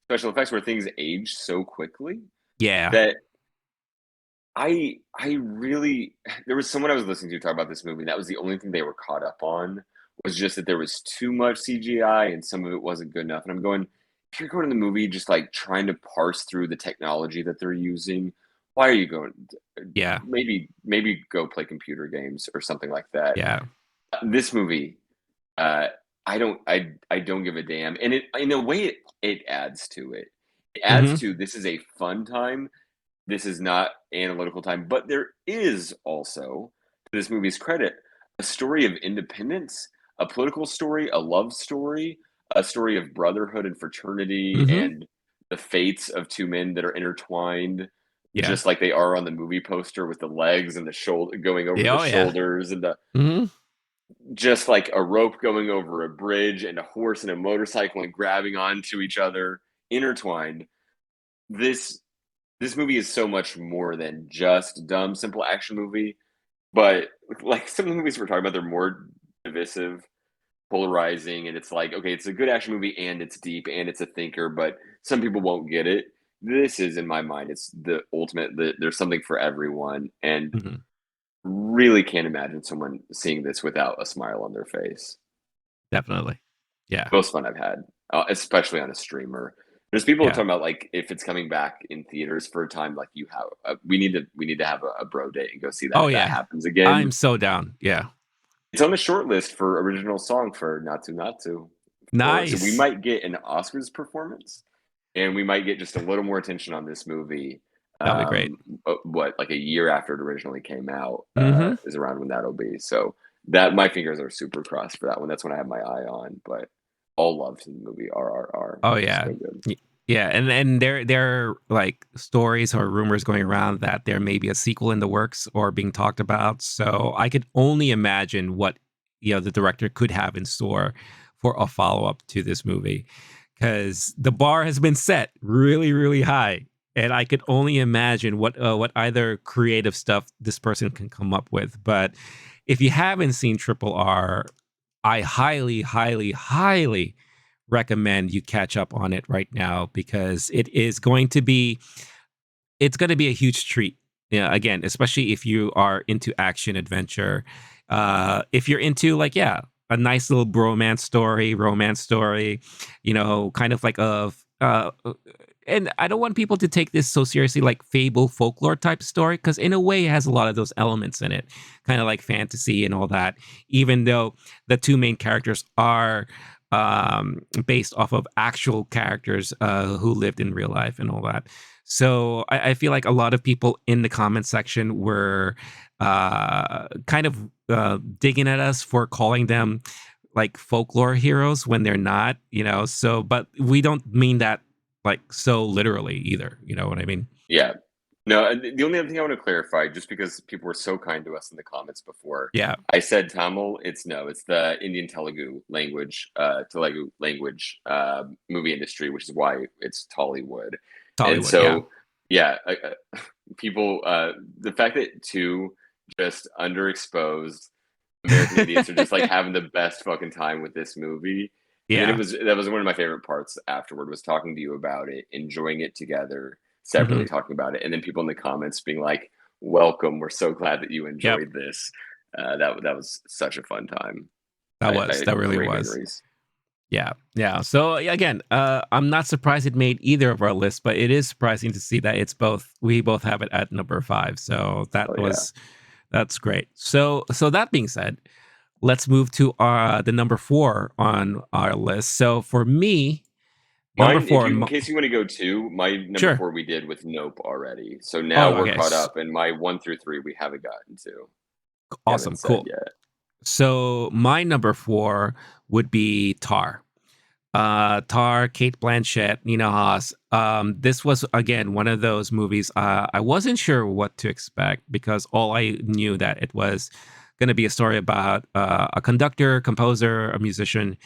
special effects where things age so quickly Yeah. that I really there was someone I was listening to talk about this movie. That was the only thing they were caught up on was just that there was too much CGI and some of it wasn't good enough. And I'm going, if you're going to the movie just like trying to parse through the technology that they're using, why are you going? Yeah. Maybe go play computer games or something like that. Yeah. This movie, uh, I don't give a damn, and it in a way it adds to it. It adds Hmm. to this is a fun time. This is not analytical time, but there is also, to this movie's credit, a story of independence, a political story, a love story, a story of brotherhood and fraternity, Hmm. and the fates of two men that are intertwined, Yeah. just like they are on the movie poster with the legs and the shoulder going over Yeah. the Oh, yeah. shoulders and the Hmm. just like a rope going over a bridge and a horse and a motorcycle and grabbing onto each other intertwined. This this movie is so much more than just dumb, simple action movie. But like some of the movies we're talking about, they're more divisive, polarizing, and it's like, okay, it's a good action movie and it's deep and it's a thinker, but some people won't get it. This is, in my mind, it's the ultimate. There's something for everyone, and Hmm. really can't imagine someone seeing this without a smile on their face. Definitely. Yeah. Most fun I've had, especially on a streamer. There's people Yeah. talking about like if it's coming back in theaters for a time, like you have, we need to have a bro date and go see that Oh, if that yeah. happens I'm again. so down. Yeah. It's on the short list for original song for Not To. For so we Nice. might get an Oscars performance, and we might get just a little more attention on this movie. That'll be great. What like a year after it originally came out Hmm. is around when that'll be. So that my fingers are super crossed for that one. That's what I have my eye on. But all love to the movie RRR. Oh, yeah. So good. Yeah, and there are like stories or rumors going around that there may be a sequel in the works or being talked about. So I could only imagine what the director could have in store for a follow up to this movie, because the bar has been set really, really high, and I could only imagine what either creative stuff this person can come up with. But if you haven't seen Triple R, I highly, highly, highly recommend you catch up on it right now, because it's going to be a huge treat. Yeah, again, especially if you are into action adventure. If you're into like, yeah, a nice little romance story, kind of like and I don't want people to take this so seriously, like fable folklore type story, because in a way it has a lot of those elements in it, kind of like fantasy and all that, even though the two main characters are based off of actual characters who lived in real life and all that. So I feel like a lot of people in the comment section were kind of digging at us for calling them like folklore heroes when they're not, So, but we don't mean that like so literally either. You know what I mean? Yeah. No, and the only other thing I want to clarify, just because people were so kind to us in the comments before, Yeah, I said Tamil. It's no, it's the Indian Telugu language movie industry, which is why it's Tollywood. And Tollywood. Yeah. so, yeah, people, the fact that two just underexposed American idiots are just like having the best fucking time with this movie. And then Yeah. that was one of my favorite parts afterward was talking to you about it, enjoying it together, Hmm. separately talking about it, and then people in the comments being like, "Welcome, we're so glad that you Yep. enjoyed this." That was such a fun time. That really Great was. memories. Yeah, yeah. So again, I'm not surprised it made either of our lists, but it is surprising to see that we both have it at number 5. So Oh yeah. that's great. So that being said, let's move to the number 4 on our list. So for me, number Mine, if 4 you, on in case you want to go two, my number sure. four we did with Nope already. So Oh, now we're okay. caught up, and my one through three we haven't gotten to. We Awesome. haven't said Cool. yet. So my number 4 would be Tar. Tar, Kate Blanchett, Nina Haas. This was again one of those movies. I wasn't sure what to expect because all I knew that it was going to be a story about a conductor, composer, a musician.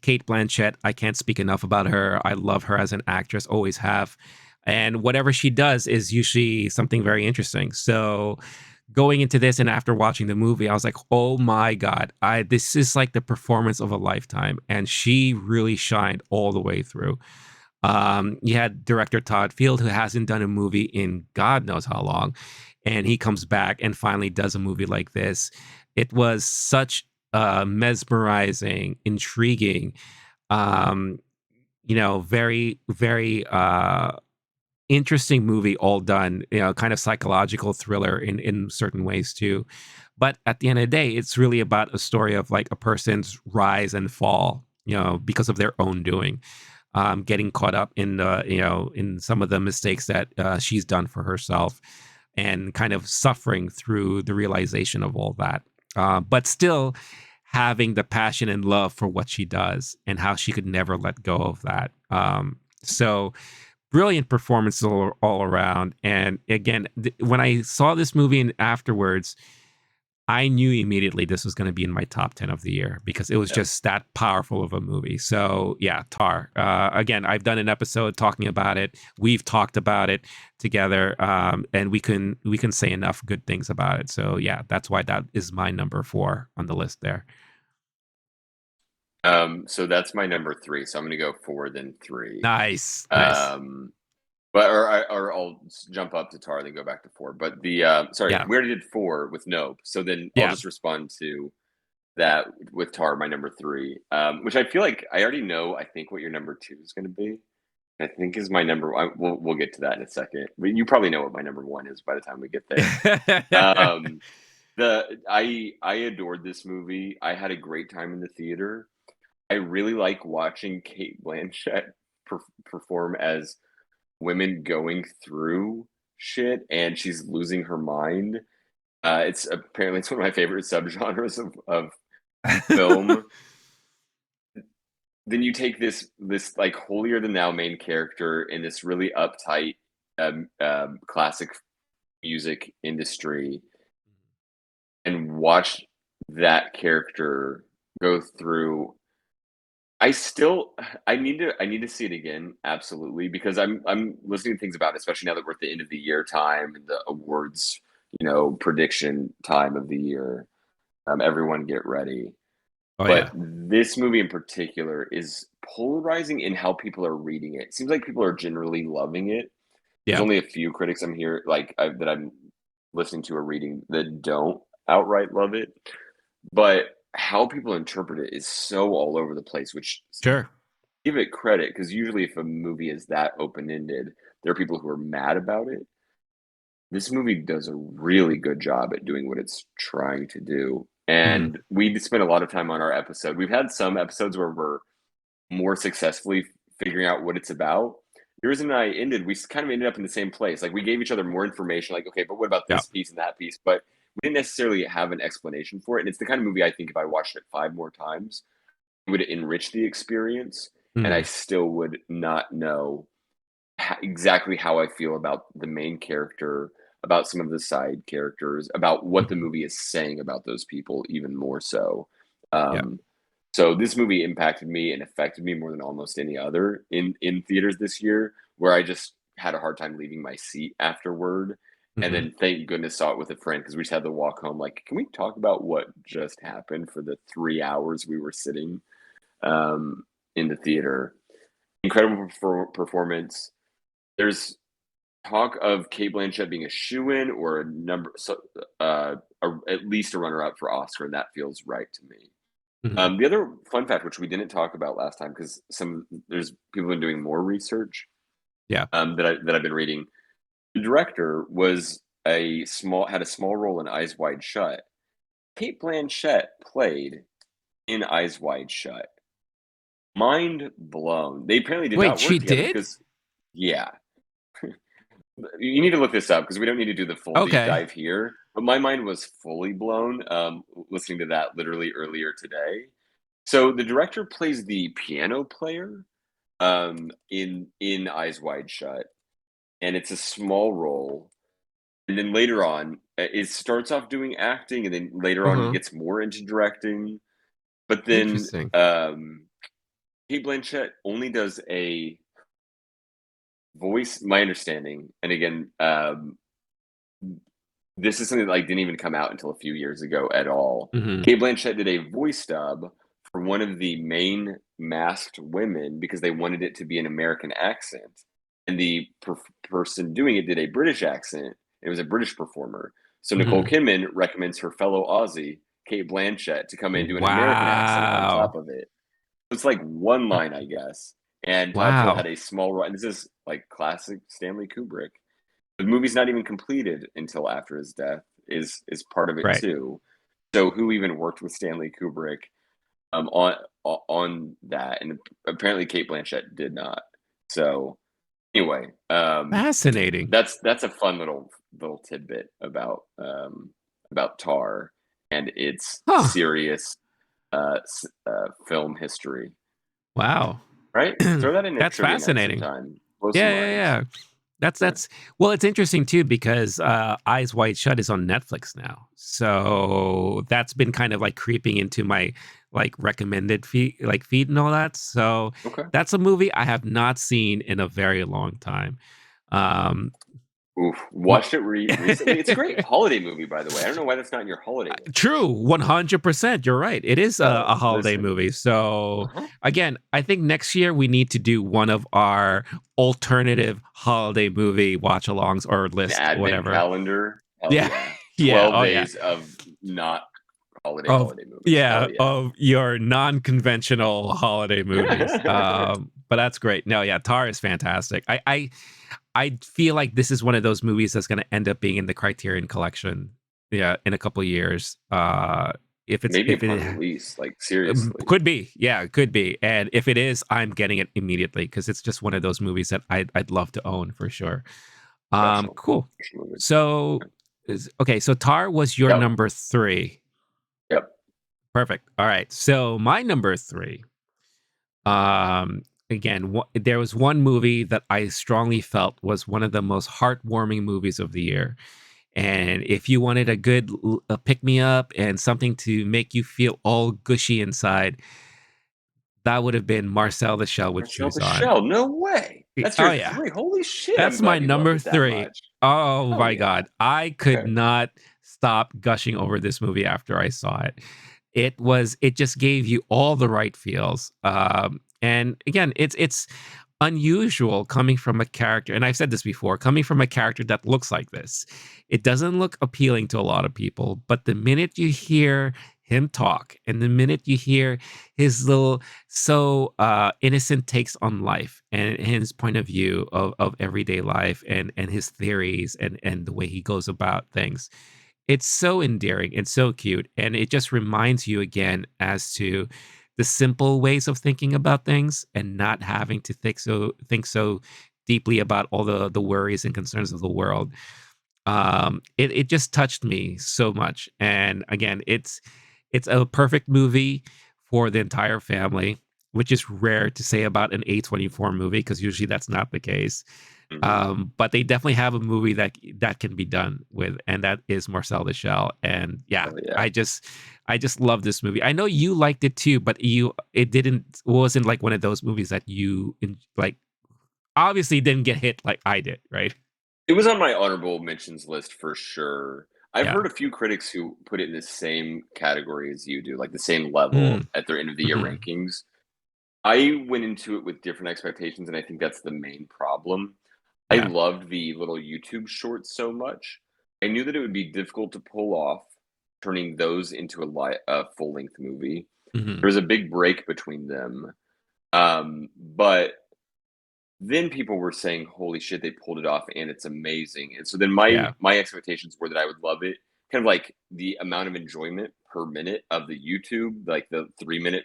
Kate Blanchett, I can't speak enough about her. I love her as an actress, always have. And whatever she does is usually something very interesting. So going into this and after watching the movie, I was like, oh my God, this is like the performance of a lifetime. And she really shined all the way through. You had director Todd Field, who hasn't done a movie in God knows how long. And he comes back and finally does a movie like this. It was such mesmerizing, intriguing, um, very, very interesting movie all done, kind of psychological thriller in certain ways too. But at the end of the day, it's really about a story of like a person's rise and fall, because of their own doing, getting caught up in in some of the mistakes that she's done for herself, and kind of suffering through the realization of all that. But still having the passion and love for what she does and how she could never let go of that. So brilliant performance all around. And again, when I saw this movie and afterwards, I knew immediately this was going to be in my top 10 of the year because it was Yeah. just that powerful of a movie. So yeah, Tar. Again, I've done an episode talking about it. We've talked about it together, and we can say enough good things about it. So yeah, that's why that is my number 4 on the list there. So that's my number three. So I'm gonna go four, then three. Nice, nice. Um, or I'll jump up to Tar, then go back to four. But the sorry, Yeah, we already did four with Nope. So then I'll yeah. just respond to that with Tar, my number three. Which I feel like I already know. I think what your number two is going to be. I think is my number one. We'll get to that in a second. But you probably know what my number one is by the time we get there. Um, I adored this movie. I had a great time in the theater. I really like watching Kate Blanchett perform as women going through shit, and she's losing her mind. It's one of my favorite subgenres of film. Then you take this like holier than thou main character in this really uptight classic music industry and watch that character go through. I still I need to see it again, absolutely, because I'm listening to things about it, especially now that we're at the end of the year time and the awards, prediction time of the year. Everyone get ready. Oh But yeah, this movie in particular is polarizing in how people are reading it. It seems like people are generally loving it. There's yeah. only a few critics I'm here that I'm listening to or reading that don't outright love it. But how people interpret it is so all over the place, which Sure. give it credit because usually if a movie is that open-ended, there are people who are mad about it. This movie does a really good job at doing what it's trying to do. Mhm. And we spent a lot of time on our episode. We've had some episodes where we're more successfully figuring out what it's about. Yours and I we kind of ended up in the same place. Like we gave each other more information, like, okay, but what about Yeah. this piece and that piece? But we didn't necessarily have an explanation for it. And it's the kind of movie I think if I watched it five more times, it would enrich the experience. And I Mhm. still would not know exactly how I feel about the main character, about some of the side characters, about what the Mhm. movie is saying about those people, even more so. Yeah. Um, so this movie impacted me and affected me more than almost any other in theaters this year, where I just had a hard time leaving my seat afterward. And Mhm. then thank goodness saw it with a friend because we just had to walk home. Like, can we talk about what just happened for the 3 hours we were sitting um, in the theater? Incredible performance. There's talk of Kate Blanchett being a shoe-in or a number, so at least a runner-up for Oscar, and that feels right to me. Mhm. The other fun fact, which we didn't talk about last time, because there's people been doing more research Yeah. that I've been reading. The director had a small role in Eyes Wide Shut, Kate Blanchett played in Eyes Wide Shut. Mind blown. They apparently did Wait, not she work together did? because, yeah, you need to look this up because we don't need to do the full deep Okay. dive here. But my mind was fully blown listening to that literally earlier today. So the director plays the piano player in Eyes Wide Shut, and it's a small role. And then later on, it starts off doing acting, and then later on, he Uh-huh. gets more into directing. But then Interesting. Kate Blanchett only does a voice, my understanding, and again, this is something that like didn't even come out until a few years ago at all. Hmm. Kate Blanchett did a voice dub for one of the main masked women because they wanted it to be an American accent, and the person doing it did a British accent. It was a British performer. So Nicole Hmm. Kidman recommends her fellow Aussie, Kate Blanchett, to come in and do an American accent on top Wow. of it. It's like one line, I guess. And Todd Field had Wow. a small role, and this is like classic Stanley Kubrick. The movie's not even completed until after his death is part of it Right. too. So who even worked with Stanley Kubrick on that? And apparently Kate Blanchett did not. So anyway, Fascinating. that's a fun little tidbit about Tar and its Huh. serious film history. Wow. Right? Throw that in a That's trivia night fascinating. sometime. Blow some Yeah, yeah, minds. yeah. Yeah. That's well, it's interesting too because Eyes Wide Shut is on Netflix now. So that's been kind of like creeping into my like recommended feed and all that. So Okay. that's a movie I have not seen in a very long time. Um Oof. my Watched it recently. It's a great holiday movie, by the way. I don't know why that's not in your holiday list. True, 100%. You're right. It is a So holiday listen. movie. So, Uh-huh. again, I think next year we need to do one of our alternative holiday movie watch alongs or An list, advent whatever. calendar. Hell Yeah. yeah. Yeah. 12 Oh, yeah. days of not Of, holiday movies. yeah, Hell yeah. of your non conventional holiday movies. But that's great. No, yeah, Tar is fantastic. I feel like this is one of those movies that's going to end up being in the Criterion collection. Yeah, in a couple of years. Maybe If it upon release, like seriously. could be, yeah, it could be. And if it is, I'm getting it immediately because it's just one of those movies that I'd love to own for sure. Special. Cool. Special movie. So, okay, so Tar was your Yep. number three. Yep. Perfect. All right. So my number three. Again, there was one movie that I strongly felt was one of the most heartwarming movies of the year. And if you wanted a good pick me up and something to make you feel all gushy inside, that would have been Marcel the Shell with Marcel Shoes the On. Shell. No way. That's Oh your yeah, three. Holy shit. I'm that's my glad you loved number it that three. much. Oh Hell my yeah. god, I could Okay. not stop gushing over this movie after I saw it. It just gave you all the right feels. And again, it's unusual coming from a character, and I've said this before, coming from a character that looks like this. It doesn't look appealing to a lot of people, but the minute you hear him talk and the minute you hear his little innocent takes on life and his point of view of everyday life and his theories and the way he goes about things, it's so endearing and so cute, and it just reminds you again as to the simple ways of thinking about things and not having to think so deeply about all the worries and concerns of the world. It just touched me so much, and again, it's a perfect movie for the entire family, which is rare to say about an A24 movie because usually that's not the case. Hmm. But they definitely have a movie that can be done with, and that is Marcel the Shell. And yeah, Hell yeah. I just love this movie. I know you liked it too, but it wasn't like one of those movies that like obviously didn't get hit like I did, right? It was on my honorable mentions list for sure. I've Yeah. heard a few critics who put it in the same category as you do, like the same Mm, level at their end of the year hmm. rankings. I went into it with different expectations, and I think that's the main problem. I Yeah. loved the little YouTube shorts so much. I knew that it would be difficult to pull off turning those into a full length movie. Hmm. There was a big break between them. But then people were saying, "Holy shit, they pulled it off and it's amazing." And so then my Yeah. my expectations were that I would love it. Kind of like the amount of enjoyment per minute of the YouTube, like the 3-minute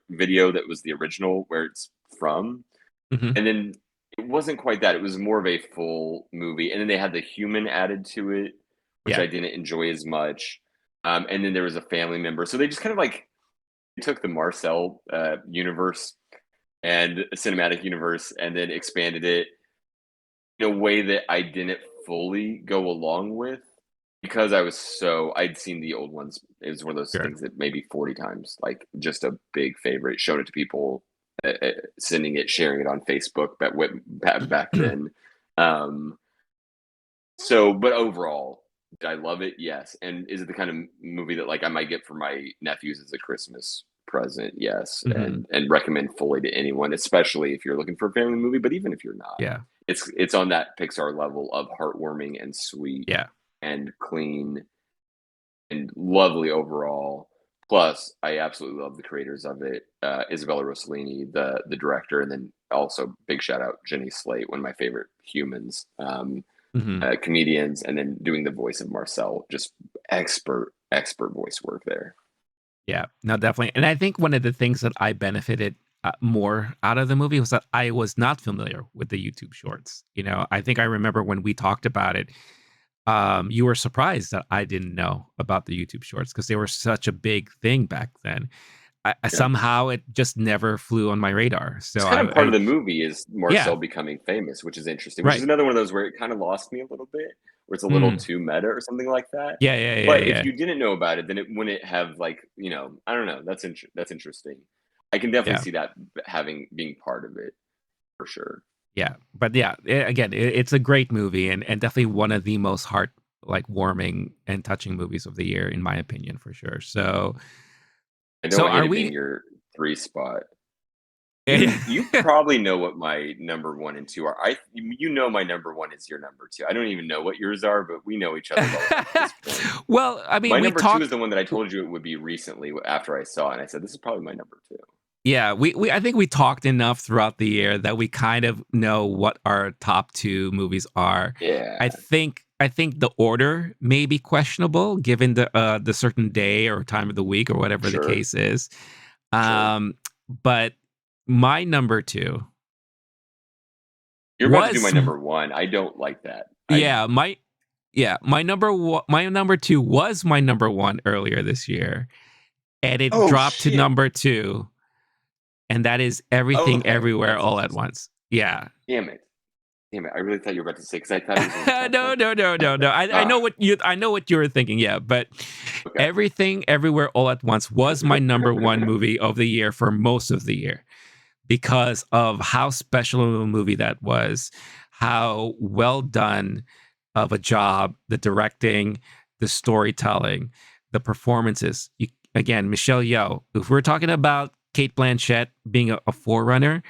video that was the original where it's from. Hmm. And then it wasn't quite that. It was more of a full movie. And then they had the human added to it, which Yeah, I didn't enjoy as much. And then there was a family member. So they just kind of like took the Marcel universe and cinematic universe and then expanded it in a way that I didn't fully go along with because I'd seen the old ones. It was one of those sure. things that maybe 40 times, like just a big favorite, showed it to people, sending it, sharing it on Facebook back then. Um, but overall, did I love it? Yes. And is it the kind of movie that like I might get for my nephews as a Christmas present? Yes. Hmm. And recommend fully to anyone, especially if you're looking for a family movie, but even if you're not, Yeah, it's on that Pixar level of heartwarming and sweet yeah, and clean and lovely overall. Plus, I absolutely love the creators of it, Isabella Rossellini, the director, and then also big shout out Jenny Slate, one of my favorite humans, hmm, comedians, and then doing the voice of Marcel, just expert voice work there. yeah. No, definitely. And I think one of the things that I benefited more out of the movie was that I was not familiar with the YouTube Shorts. I think I remember when we talked about it. You were surprised that I didn't know about the YouTube Shorts because they were such a big thing back then. Yes. Somehow it just never flew on my radar. It's So kind of part of I the movie is yeah, Marcel becoming famous, which is interesting, which is right. another one of those where it kind of lost me a little bit, where it's a little Mm, too meta or something like that. yeah, yeah, yeah, But if yeah, you didn't know about it, then it wouldn't have like, I don't know. That's interesting. I can definitely yeah, see that having being part of it for sure. yeah. But yeah, again, it's a great movie and definitely one of the most heart like warming and touching movies of the year in my opinion for sure. So I don't so want you are to being we? your three spot. You probably know what my number one and two are. You know my number one is your number two. I don't even know what yours are, but we know each other well enough at this point. Well, I My mean, we number two is talked. the one that I told you it would be recently after I saw it. And I said, this is probably my number two. Yeah, we I think we talked enough throughout the year that we kind of know what our top 2 movies are. I Yeah, think I think the order may be questionable given the certain day or time of the week or whatever the sure, case is. sure. Um, but my number 2 You're about to do my was number one. I don't like that. yeah, my number 2 was my number 1 earlier this year, and it Oh dropped to shit. number 2, and that is Everything Okay, Everywhere that's All at interesting. Once. Yeah. Damn it. Damn it. I really thought you were about to say because I thought it was in the top No, 10. no, no, no, no. Ah, I know what you were thinking. Yeah, but okay. Everything Everywhere All at Once was my number 1 movie of the year for most of the year because of how special of a movie that was, how well done of a job, the directing, the storytelling, the performances. Again, Michelle Yeoh. If we're talking about Kate Blanchett being a forerunner,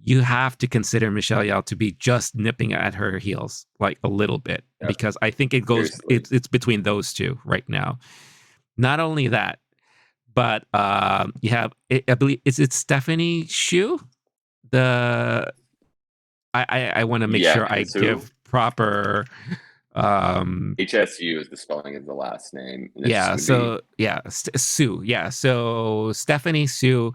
you have to consider Michelle Yeoh to be just nipping at her heels like a little bit Yep. because I think Seriously. it's between those two right now. Not only that, but you have I believe is it Stephanie Shu? The I want to make Yeah, sure I Hisu. give proper um HSU is the spelling of the last name, and it's yeah, going to be, so yeah, Sue. Yeah, so Stephanie Sue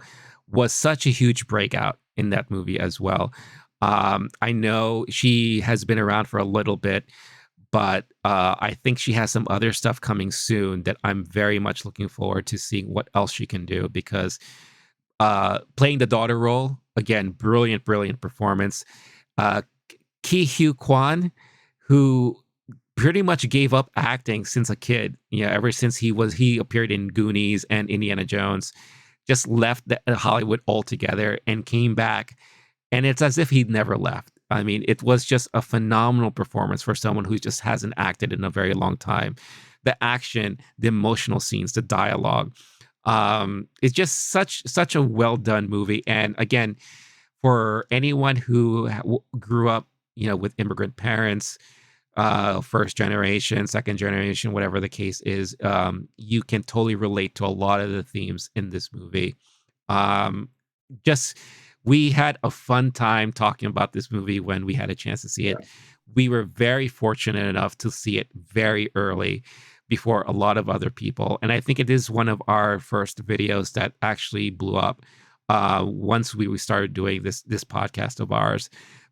was such a huge breakout in that movie as well. I know she has been around for a little bit, but I think she has some other stuff coming soon that I'm very much looking forward to seeing what else she can do because playing the daughter role again, brilliant, brilliant performance. Uh, Ki Hugh Kwan, who pretty much gave up acting since a kid. Yeah, ever since he appeared in Goonies and Indiana Jones, just left Hollywood altogether and came back, and it's as if he'd never left. I mean, it was just a phenomenal performance for someone who just hasn't acted in a very long time. The action, the emotional scenes, the dialogue, it's just such a well done movie. And again, for anyone who grew up, with immigrant parents, first generation, second generation, whatever the case is, you can totally relate to a lot of the themes in this movie. Um, just we had a fun time talking about this movie when we had a chance to see it. yeah. We were very fortunate enough to see it very early. before a lot of other people. And I think it is one of our first videos that actually blew up once we started doing this podcast of ours.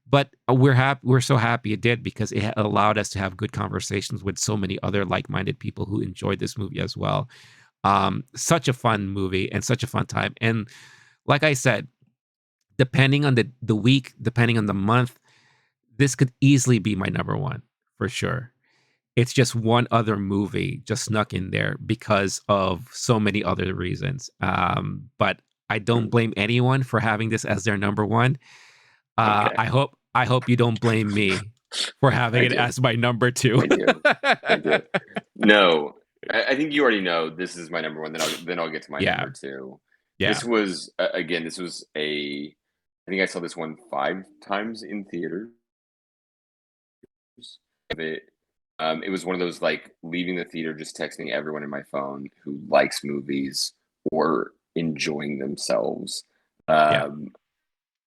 But we're happy. We're so happy it did, because it allowed us to have good conversations with so many other like-minded people who enjoyed this movie as well. Such a fun movie and such a fun time. And like I said, depending on the week, depending on the month, this could easily be my number one for sure. It's just one other movie just snuck in there because of so many other reasons. But I don't Hmm. blame anyone for having this as their number one. Okay. I hope you don't blame me for having I it do. as my number two. I do. I do. No, I think you already know this is my number one. Then I'll get to my Yeah, number two. yeah. This was again. This was a. I think I saw this one 5 times in theaters. It it was one of those, like, leaving the theater, just texting everyone in my phone who likes movies or enjoying themselves. Yeah, Um,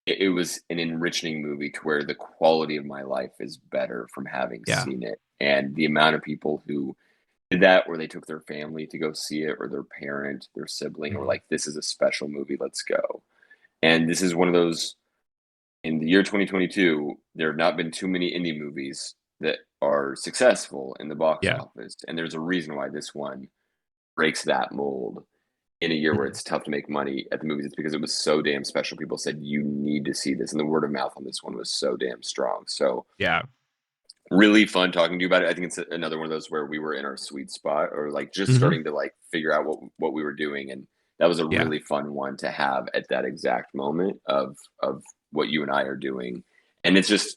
it was an enriching movie to where the quality of my life is better from having yeah. seen it, and the amount of people who did that, where they took their family to go see it, or their parent, their sibling, or Mhm. like, "This is a special movie, let's go." And this is one of those, in the year 2022, there have not been too many indie movies that are successful in the box Yeah. office, and there's a reason why this one breaks that mold in a year where Mhm. it's tough to make money at the movies. It's because it was so damn special. People said, "You need to see this," and the word of mouth on this one was so damn strong. So Yeah. really fun talking to you about it. I think it's another one of those where we were in our sweet spot, or like just Mhm. starting to like figure out what we were doing, and that was a Yeah. really fun one to have at that exact moment of what you and I are doing. And it's just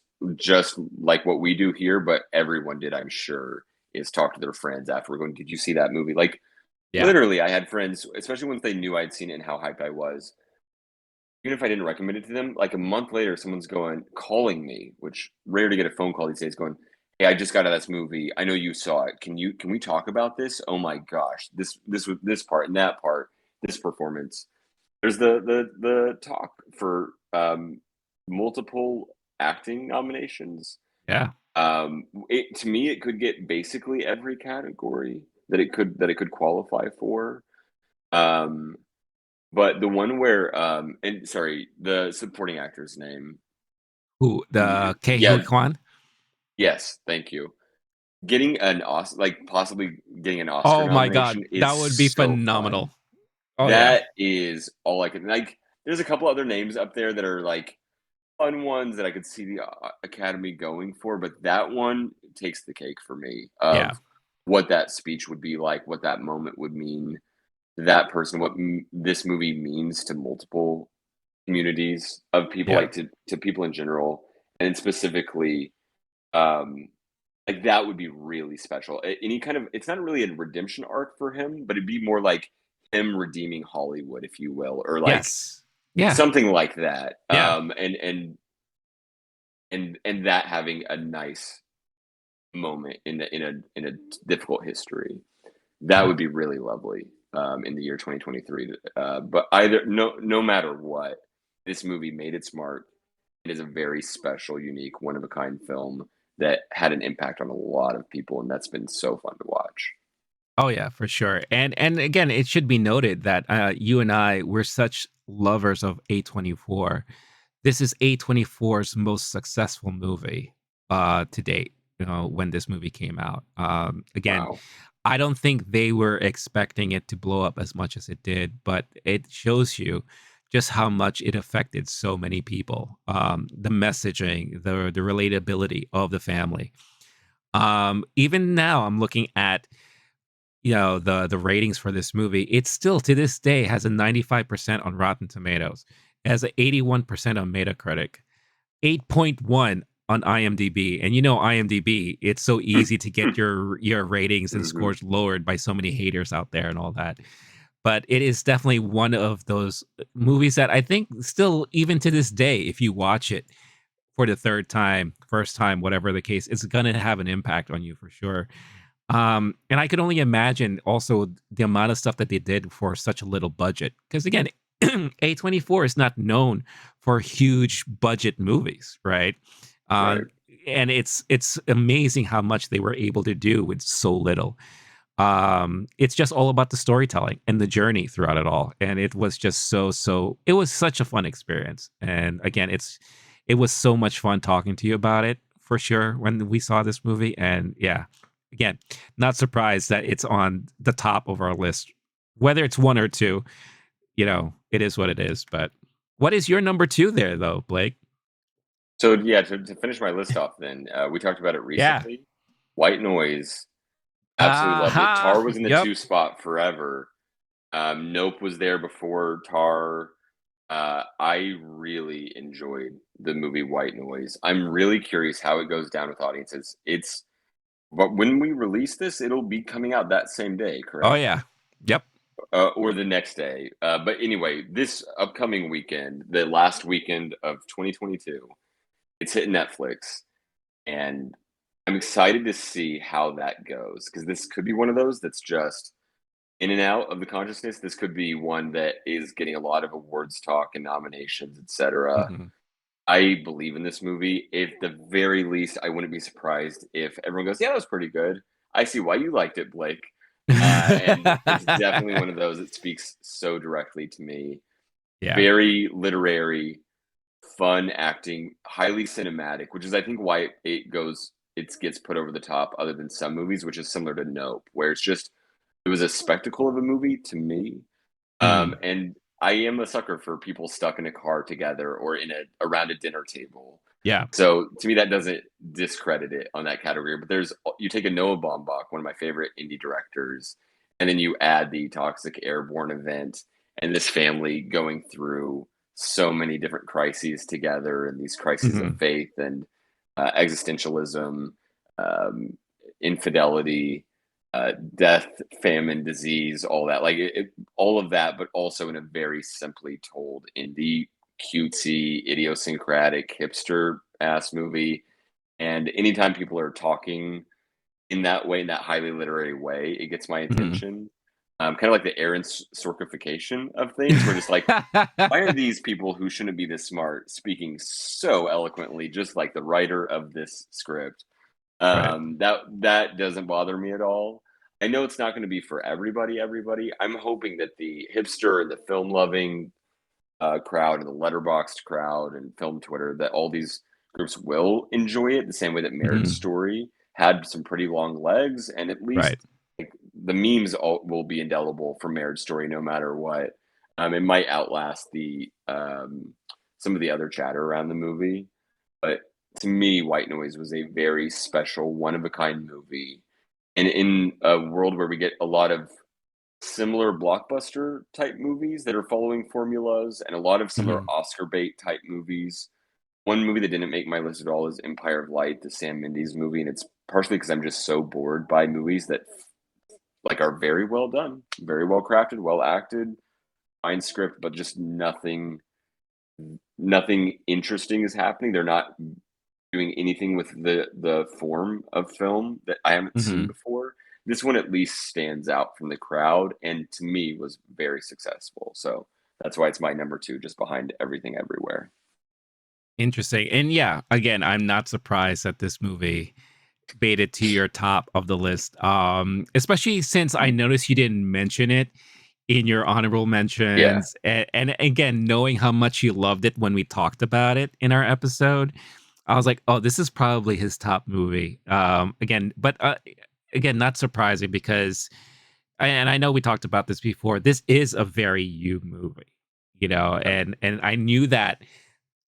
like what we do here, but everyone did, I'm sure, is talk to their friends after we're going, "Did you see that movie?" Like, Yeah. literally, I had friends, especially once they knew I'd seen it and how hyped I was, even if I didn't recommend it to them, like a month later, someone's calling me, which rare to get a phone call these days, going, "Hey, I just got out of this movie. I know you saw it. Can we talk about this? Oh my gosh, this was this part and that part, this performance." There's the talk for multiple acting nominations. Yeah. It, to me, it could get basically every category that it could qualify for. Um, but the one where, and sorry, the supporting actor's name. Who, You, the Ke Huy yeah, Quan? yes, thank you. Getting an Oscar, like possibly getting an Oscar Oh my god, nomination, is that would be so fun. phenomenal. Oh yeah. That is all I can like. There's a couple other names up there that are like fun ones that I could see the Academy going for, but that one takes the cake for me Yeah. of what that speech would be like, what that moment would mean to that person, what this movie means to multiple communities of people, Yeah. like to people in general, and specifically, um, like that would be really special. Any kind of, it's not really a redemption arc for him, but it'd be more like him redeeming Hollywood, if you will, or like Yes. Yeah. something like that. Yeah. And that having a nice moment in a difficult history, that Yeah. would be really lovely in the year 2023. But either, no matter what, this movie made its mark. It is a very special, unique, one of a kind film that had an impact on a lot of people, and that's been so fun to watch. Oh yeah, for sure. And again, it should be noted that you and I, we're such lovers of A24. This is A24's most successful movie to date, you know, when this movie came out. Again, Wow. I don't think they were expecting it to blow up as much as it did, but it shows you just how much it affected so many people. The messaging, the relatability of the family. Even now, I'm looking at, you know, the ratings for this movie. It still to this day has a 95% on Rotten Tomatoes, it has an 81% on Metacritic, 8.1 on IMDb. And you know IMDb, it's so easy to get your ratings and Hmm. scores lowered by so many haters out there and all that. But it is definitely one of those movies that I think still, even to this day, if you watch it for the third time, first time, whatever the case, it's gonna have an impact on you for sure. And I could only imagine also the amount of stuff that they did for such a little budget. Because again, A24 is not known for huge budget movies, right? Uh, Right. and it's amazing how much they were able to do with so little. It's just all about the storytelling and the journey throughout it all, and it was just it was such a fun experience. And again, it was so much fun talking to you about it for sure when we saw this movie. And yeah, again, not surprised that it's on the top of our list, whether it's one or two. It is what it is. But what is your number two there, though, Blake? So yeah, to finish my list off, then we talked about it Yeah. recently. White Noise, absolutely loved it. Uh-huh. Tar was in the Yep. two spot forever. Nope was there before Tar. I really enjoyed the movie White Noise. I'm really curious how it goes down with audiences. But when we release this, it'll be coming out that same day, Oh correct? yeah. Yep. Or the next day. But anyway, this upcoming weekend, the last weekend of 2022, it's hitting Netflix, and I'm excited to see how that goes because this could be one of those that's just in and out of the consciousness. This could be one that is getting a lot of awards talk and nominations, etc. Hmm. I believe in this movie. If the very least, I wouldn't be surprised if everyone goes, "Yeah, that was pretty good." I see why you liked it, Blake. And it's definitely one of those that speaks so directly to me. Yeah. Very literary, fun acting, highly cinematic, which is I think why it gets put over the top other than some movies, which is similar to Nope, where it was a spectacle of a movie to me. Mhm. And I am a sucker for people stuck in a car together or in a around a dinner table. Yeah. So to me, that doesn't discredit it on that category. But you take a Noah Baumbach, one of my favorite indie directors, and then you add the toxic airborne event and this family going through so many different crises together and these crises of Mhm. faith and existentialism, um, infidelity, death, famine, disease, all that. All of that, but also in a very simply told indie, cutesy, idiosyncratic, hipster ass movie. And anytime people are talking in that way, in that highly literary way, it gets my Mhm. attention. Kind of like the Aaron Sorkification of things, where just like, why are these people who shouldn't be this smart speaking so eloquently, just like the writer of this script? Right. That doesn't bother me at all. I know it's not going to be for everybody. I'm hoping that the hipster and the film loving crowd and the letterboxed crowd and film Twitter, that all these groups will enjoy it the same way that Marriage Mhm. Story had some pretty long legs, and at least Right. like the memes will be indelible for Marriage Story no matter what. It might outlast the some of the other chatter around the movie, but to me, White Noise was a very special, one of a kind movie. And in a world where we get a lot of similar blockbuster type movies that are following formulas and a lot of similar Mhm. Oscar bait type movies, one movie that didn't make my list at all is Empire of Light, the Sam Mendes movie. And it's partially because I'm just so bored by movies that are very well done, very well crafted, well acted, fine script, but just nothing interesting is happening. They're not doing anything with the form of film that I haven't seen Mhm. before. This one at least stands out from the crowd, and to me was very successful. So that's why it's my number two, just behind Everything Everywhere. Interesting. And yeah, again, I'm not surprised that this movie made it to your top of the list. Especially since I noticed you didn't mention it in your honorable Yeah. mentions. And again, knowing how much you loved it when we talked about it in our episode, I was like, oh, this is probably his top movie. Again, not surprising because, and I know we talked about this before. This is a very you movie, Yep. and I knew that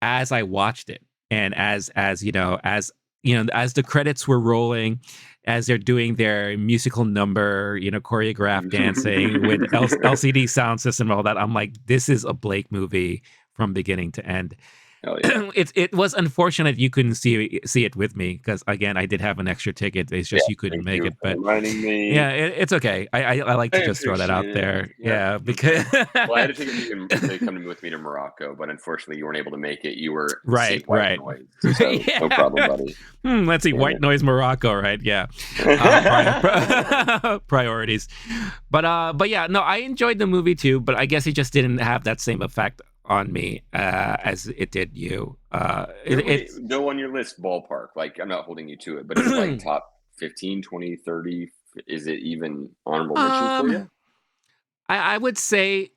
as I watched it, and as the credits were rolling, as they're doing their musical number, choreographed dancing with LCD sound system and all that, I'm like, this is a Blake movie from beginning to end. Hell yeah. It was unfortunate you couldn't see it with me because again I did have an extra ticket. It's Yeah. just you couldn't Thank make you it, for but reminding me. yeah, it's okay. I like I to just throw that appreciate out it. there. Yep. Yeah, Okay. because Well, I had a ticket for you to come with me to Morocco, but unfortunately, you weren't able to make it. You were seeing right, White right. Noise, so no Yeah. problem, buddy. Let's see, Damn white it. noise Morocco, right? Yeah. Priorities. But yeah, no, I enjoyed the movie too, but I guess it just didn't have that same effect on me as it did you. Where would it It's go on your list, ballpark? Like, I'm not holding you to it, but is it like top 15, 20, 30? Is it even honorable mention for Um, you? I would say,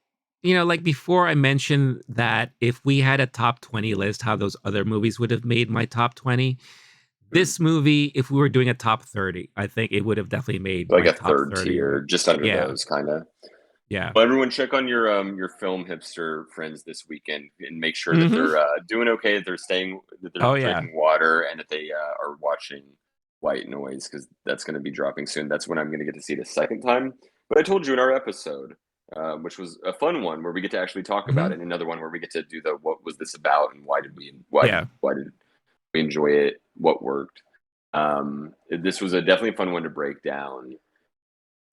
like before I mentioned that if we had a top 20 list, how those other movies would have made my top 20. Hmm. This movie, if we were doing a top 30, I think it would have definitely made Like my a top third 30. tier, just under Yeah. those, kind of. Yeah. Well, everyone, check on your film hipster friends this weekend and make sure that Hmm. they're doing okay, that they're Oh, yeah. drinking water, and that they are watching White Noise, because that's going to be dropping soon. That's when I'm going to get to see it a second time. But I told you in our episode, which was a fun one, where we get to actually talk about Hmm. it, and another one where we get to do the what was this about, and Yeah. why did we enjoy it, what worked. This was a definitely fun one to break down.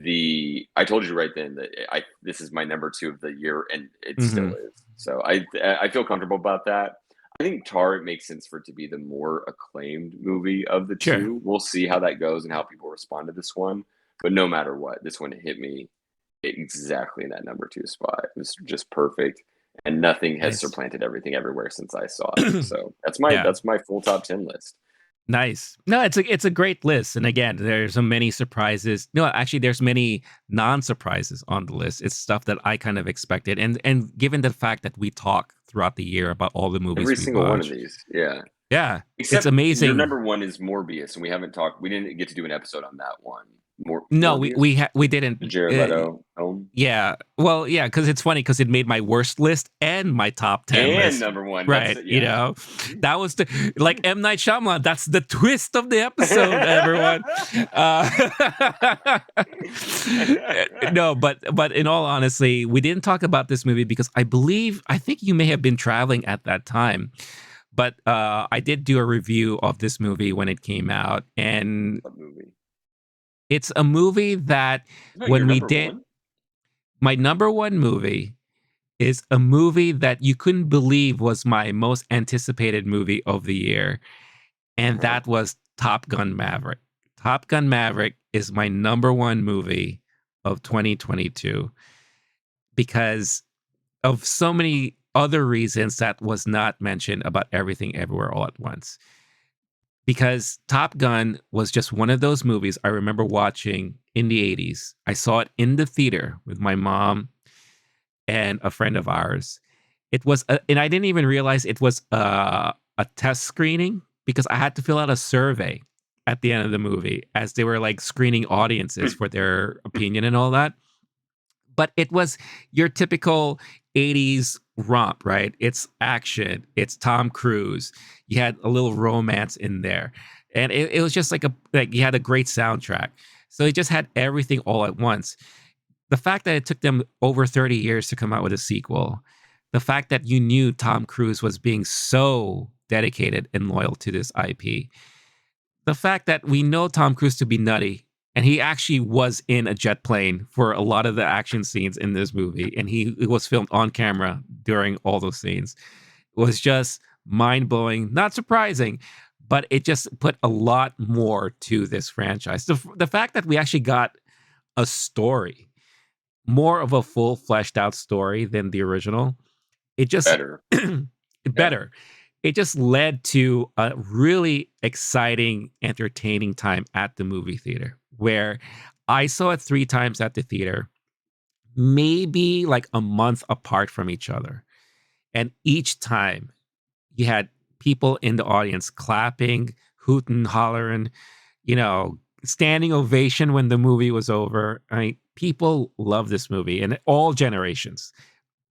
I told you right then that I this is my number two of the year, and it still Hmm. is. So I feel comfortable about that. I think Tar, it makes sense for it to be the more acclaimed movie of the Sure. two. We'll see how that goes and how people respond to this one. But no matter what, this one hit me exactly in that number two spot. It was just perfect, and nothing has Nice. supplanted Everything Everywhere since I saw it. So Yeah. that's my full top 10 list. Nice. No, it's a great list. And again, there's so many surprises. No, actually there's many non-surprises on the list. It's stuff that I kind of expected. And given the fact that we talk throughout the year about all the Every movies we single one of watch. these, yeah. Yeah. It's Except your amazing. number one is Morbius, and we haven't talked. We didn't get to do an episode on that one. No, Morbius, we didn't the Jared Leto film, yeah. Well, yeah, because it's funny because it made my worst list and my top 10 and list. number one. That's Right. it. Yeah. That was the like M. Night Shyamalan. That's the twist of the episode, everyone. Uh, no, but in all honesty, we didn't talk about this movie because I think you may have been traveling at that time. But I did do a review of this movie when it came out, and What movie? it's a movie that It's not your when we number did one. my number one movie is a movie that you couldn't believe was my most anticipated movie of the year, and Uh-huh. that was Top Gun Maverick. Top Gun Maverick is my number one movie of 2022 because of so many other reasons that was not mentioned about Everything Everywhere All at Once. Because Top Gun was just one of those movies I remember watching in the 80s. I saw it in the theater with my mom and a friend of ours. And I didn't even realize it was a test screening because I had to fill out a survey at the end of the movie as they were like screening audiences for their opinion and all that. But it was your typical 80s romp, right? It's action, it's Tom Cruise. You had a little romance in there. And it was just like you had a great soundtrack. So it just had everything all at once. The fact that it took them over 30 years to come out with a sequel, the fact that you knew Tom Cruise was being so dedicated and loyal to this IP, the fact that we know Tom Cruise to be nutty, and he actually was in a jet plane for a lot of the action scenes in this movie, and it was filmed on camera during all those scenes, was just mind blowing. Not surprising, but it just put a lot more to this franchise. The fact that we actually got a story, more of a full fleshed out story than the original. It just Better. Yeah. better. It just led to a really exciting, entertaining time at the movie theater where I saw it 3 times at the theater, maybe like a month apart from each other. And each time you had people in the audience clapping, hooting, hollering, standing ovation when the movie was over. I mean, people love this movie and all generations,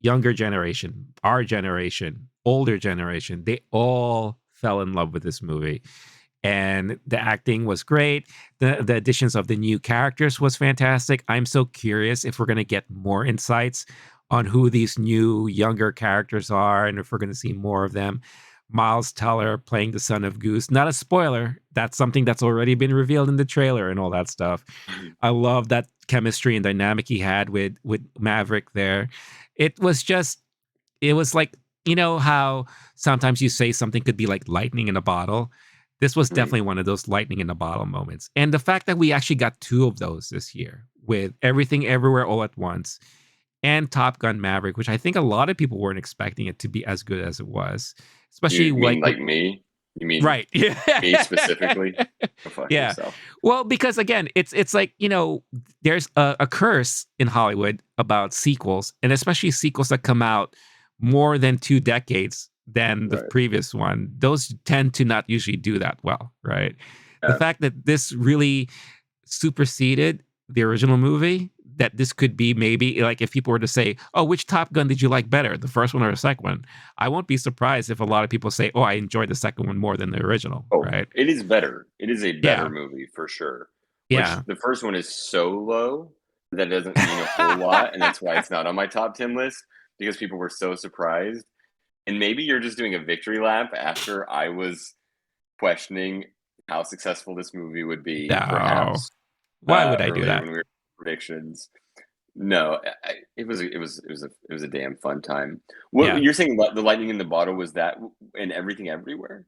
younger generation, our generation, older generation, they all fell in love with this movie. And the acting was great. The additions of the new characters was fantastic. I'm so curious if we're going to get more insights on who these new younger characters are and if we're going to see more of them. Miles Teller playing the son of Goose. Not a spoiler. That's something that's already been revealed in the trailer and all that stuff. I love that chemistry and dynamic he had with Maverick there. It was just it was like, how sometimes you say something could be like lightning in a bottle. This was Mhm. definitely one of those lightning in a bottle moments. And the fact that we actually got two of those this year with Everything Everywhere All at Once and Top Gun Maverick, which I think a lot of people weren't expecting it to be as good as it was. Especially You mean like with like me? You mean Right. Yeah. me specifically? Go fuck Yeah. yourself. Well, because again, it's like, there's a curse in Hollywood about sequels, and especially sequels that come out more than 2 decades than the Right. previous one. Those tend to not usually do that well, right? The Yeah. fact that this really superseded the original movie, that this could be maybe like if people were to say, "Oh, which Top Gun did you like better, the first one or the second one?" I won't be surprised if a lot of people say, "Oh, I enjoyed the second one more than the original," Oh, right? it is better. It is a better Yeah. movie for sure. Which Yeah. the first one is so low that doesn't mean a whole lot, and that's why it's not on my top 10 list because people were so surprised. And maybe you're just doing a victory lap after I was questioning how successful this movie would be, No. perhaps Why would I do earlier that? when we were predictions. No, it was a damn fun time. What Yeah. you're saying? The lightning in the bottle was that and everything everywhere,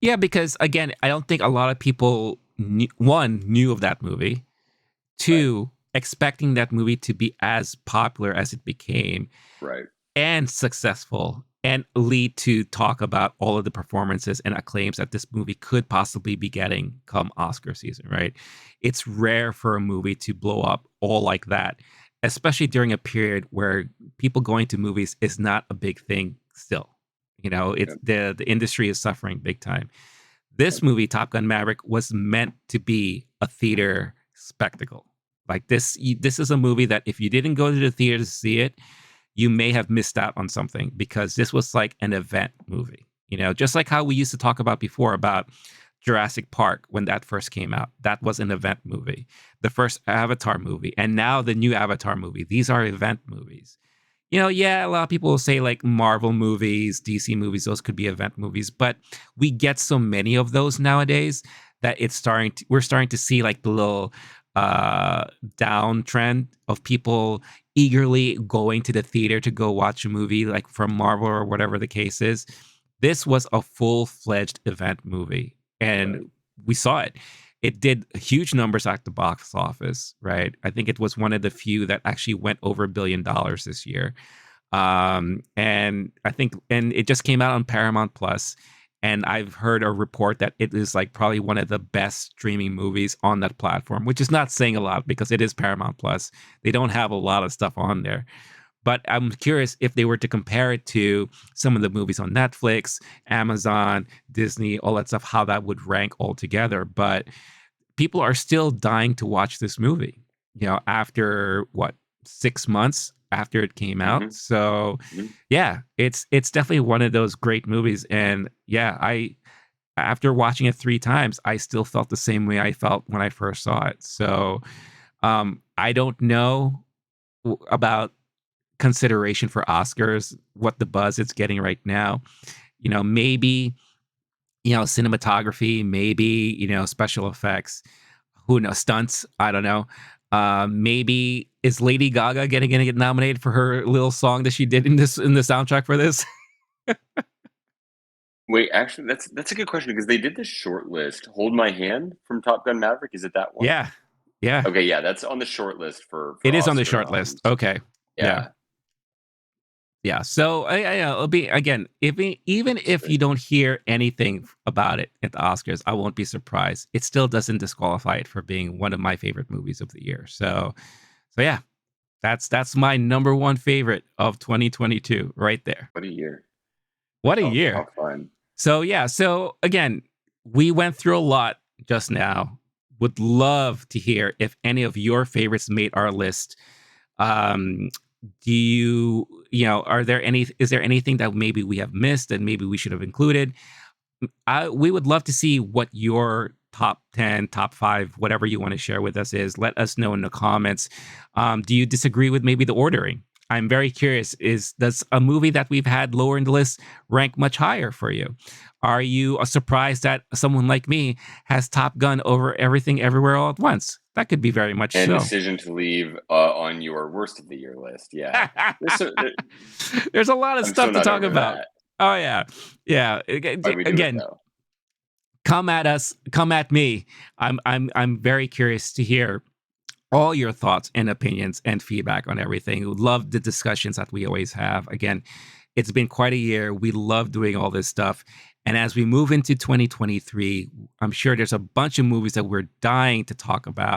Yeah, because again, I don't think a lot of people one knew of that movie. right? Two, expecting that movie to be as popular as it became Right. and successful and lead to talk about all of the performances and acclaims that this movie could possibly be getting come Oscar season, right? It's rare for a movie to blow up all like that, especially during a period where people going to movies is not a big thing still. It's Yep, the industry is suffering big time. This yep. movie, Top Gun Maverick, was meant to be a theater spectacle. Like this is a movie that if you didn't go to the theater to see it, you may have missed out on something because this was like an event movie. Just like how we used to talk about before about Jurassic Park when that first came out. That was an event movie. The first Avatar movie, and now the new Avatar movie. These are event movies. Yeah, a lot of people will say like Marvel movies, DC movies, those could be event movies, but we get so many of those nowadays that we're starting to see like the little uh downtrend of people eagerly going to the theater to go watch a movie like from Marvel or whatever the case is. This was a full-fledged event movie and Right. we saw it. It did huge numbers at the box office, right? I think it was one of the few that actually went over $1 billion this year. And it just came out on Paramount Plus, and I've heard a report that it is like probably one of the best streaming movies on that platform, which is not saying a lot because it is Paramount Plus. They don't have a lot of stuff on there. But I'm curious if they were to compare it to some of the movies on Netflix, Amazon, Disney, all that stuff, how that would rank altogether. But people are still dying to watch this movie, after what, 6 months after it came out. Hmm. So Hmm. yeah, it's definitely one of those great movies. And yeah, I after watching it 3 times, I still felt the same way I felt when I first saw it. So I don't know about consideration for Oscars, what the buzz it's getting right now. Maybe cinematography, maybe special effects. Who knows? Stunts. I don't know. Maybe is Lady Gaga gonna get nominated for her little song that she did in the soundtrack for this? Wait, actually, that's a good question because they did this short list. Hold My Hand from Top Gun Maverick. Is it that one? Yeah, yeah, Okay, yeah, that's on the short list it for is on the Oscar short list. noms. Okay, yeah, Yeah, yeah. So it'll be again. Even if you interesting. don't hear anything about it at the Oscars, I won't be surprised. It still doesn't disqualify it for being one of my favorite movies of the year. So yeah, that's my number one favorite of 2022 right there. What a year! What a How year. fun! So yeah, so again, we went through a lot just now. Would love to hear if any of your favorites made our list. Um, do are there is there anything that maybe we have missed and maybe we should have included? We would love to see what your top 10, top 5, whatever you want to share with us is. Let us know in the comments. Do you disagree with maybe the ordering? I'm very curious. Does a movie that we've had lower in the list rank much higher for you? Are you surprised that someone like me has Top Gun over Everything Everywhere All at Once? That could be very much And so. Decision to Leave on your worst of the year list. Yeah, there, There's a lot of I'm stuff still to not talk over about. that. Oh yeah, yeah. Why we do it Again, though? come at us, come at me. I'm very curious to hear all your thoughts and opinions and feedback on everything. We love the discussions that we always have. Again, it's been quite a year. We love doing all this stuff. And as we move into 2023, I'm sure there's a bunch of movies that we're dying to talk about.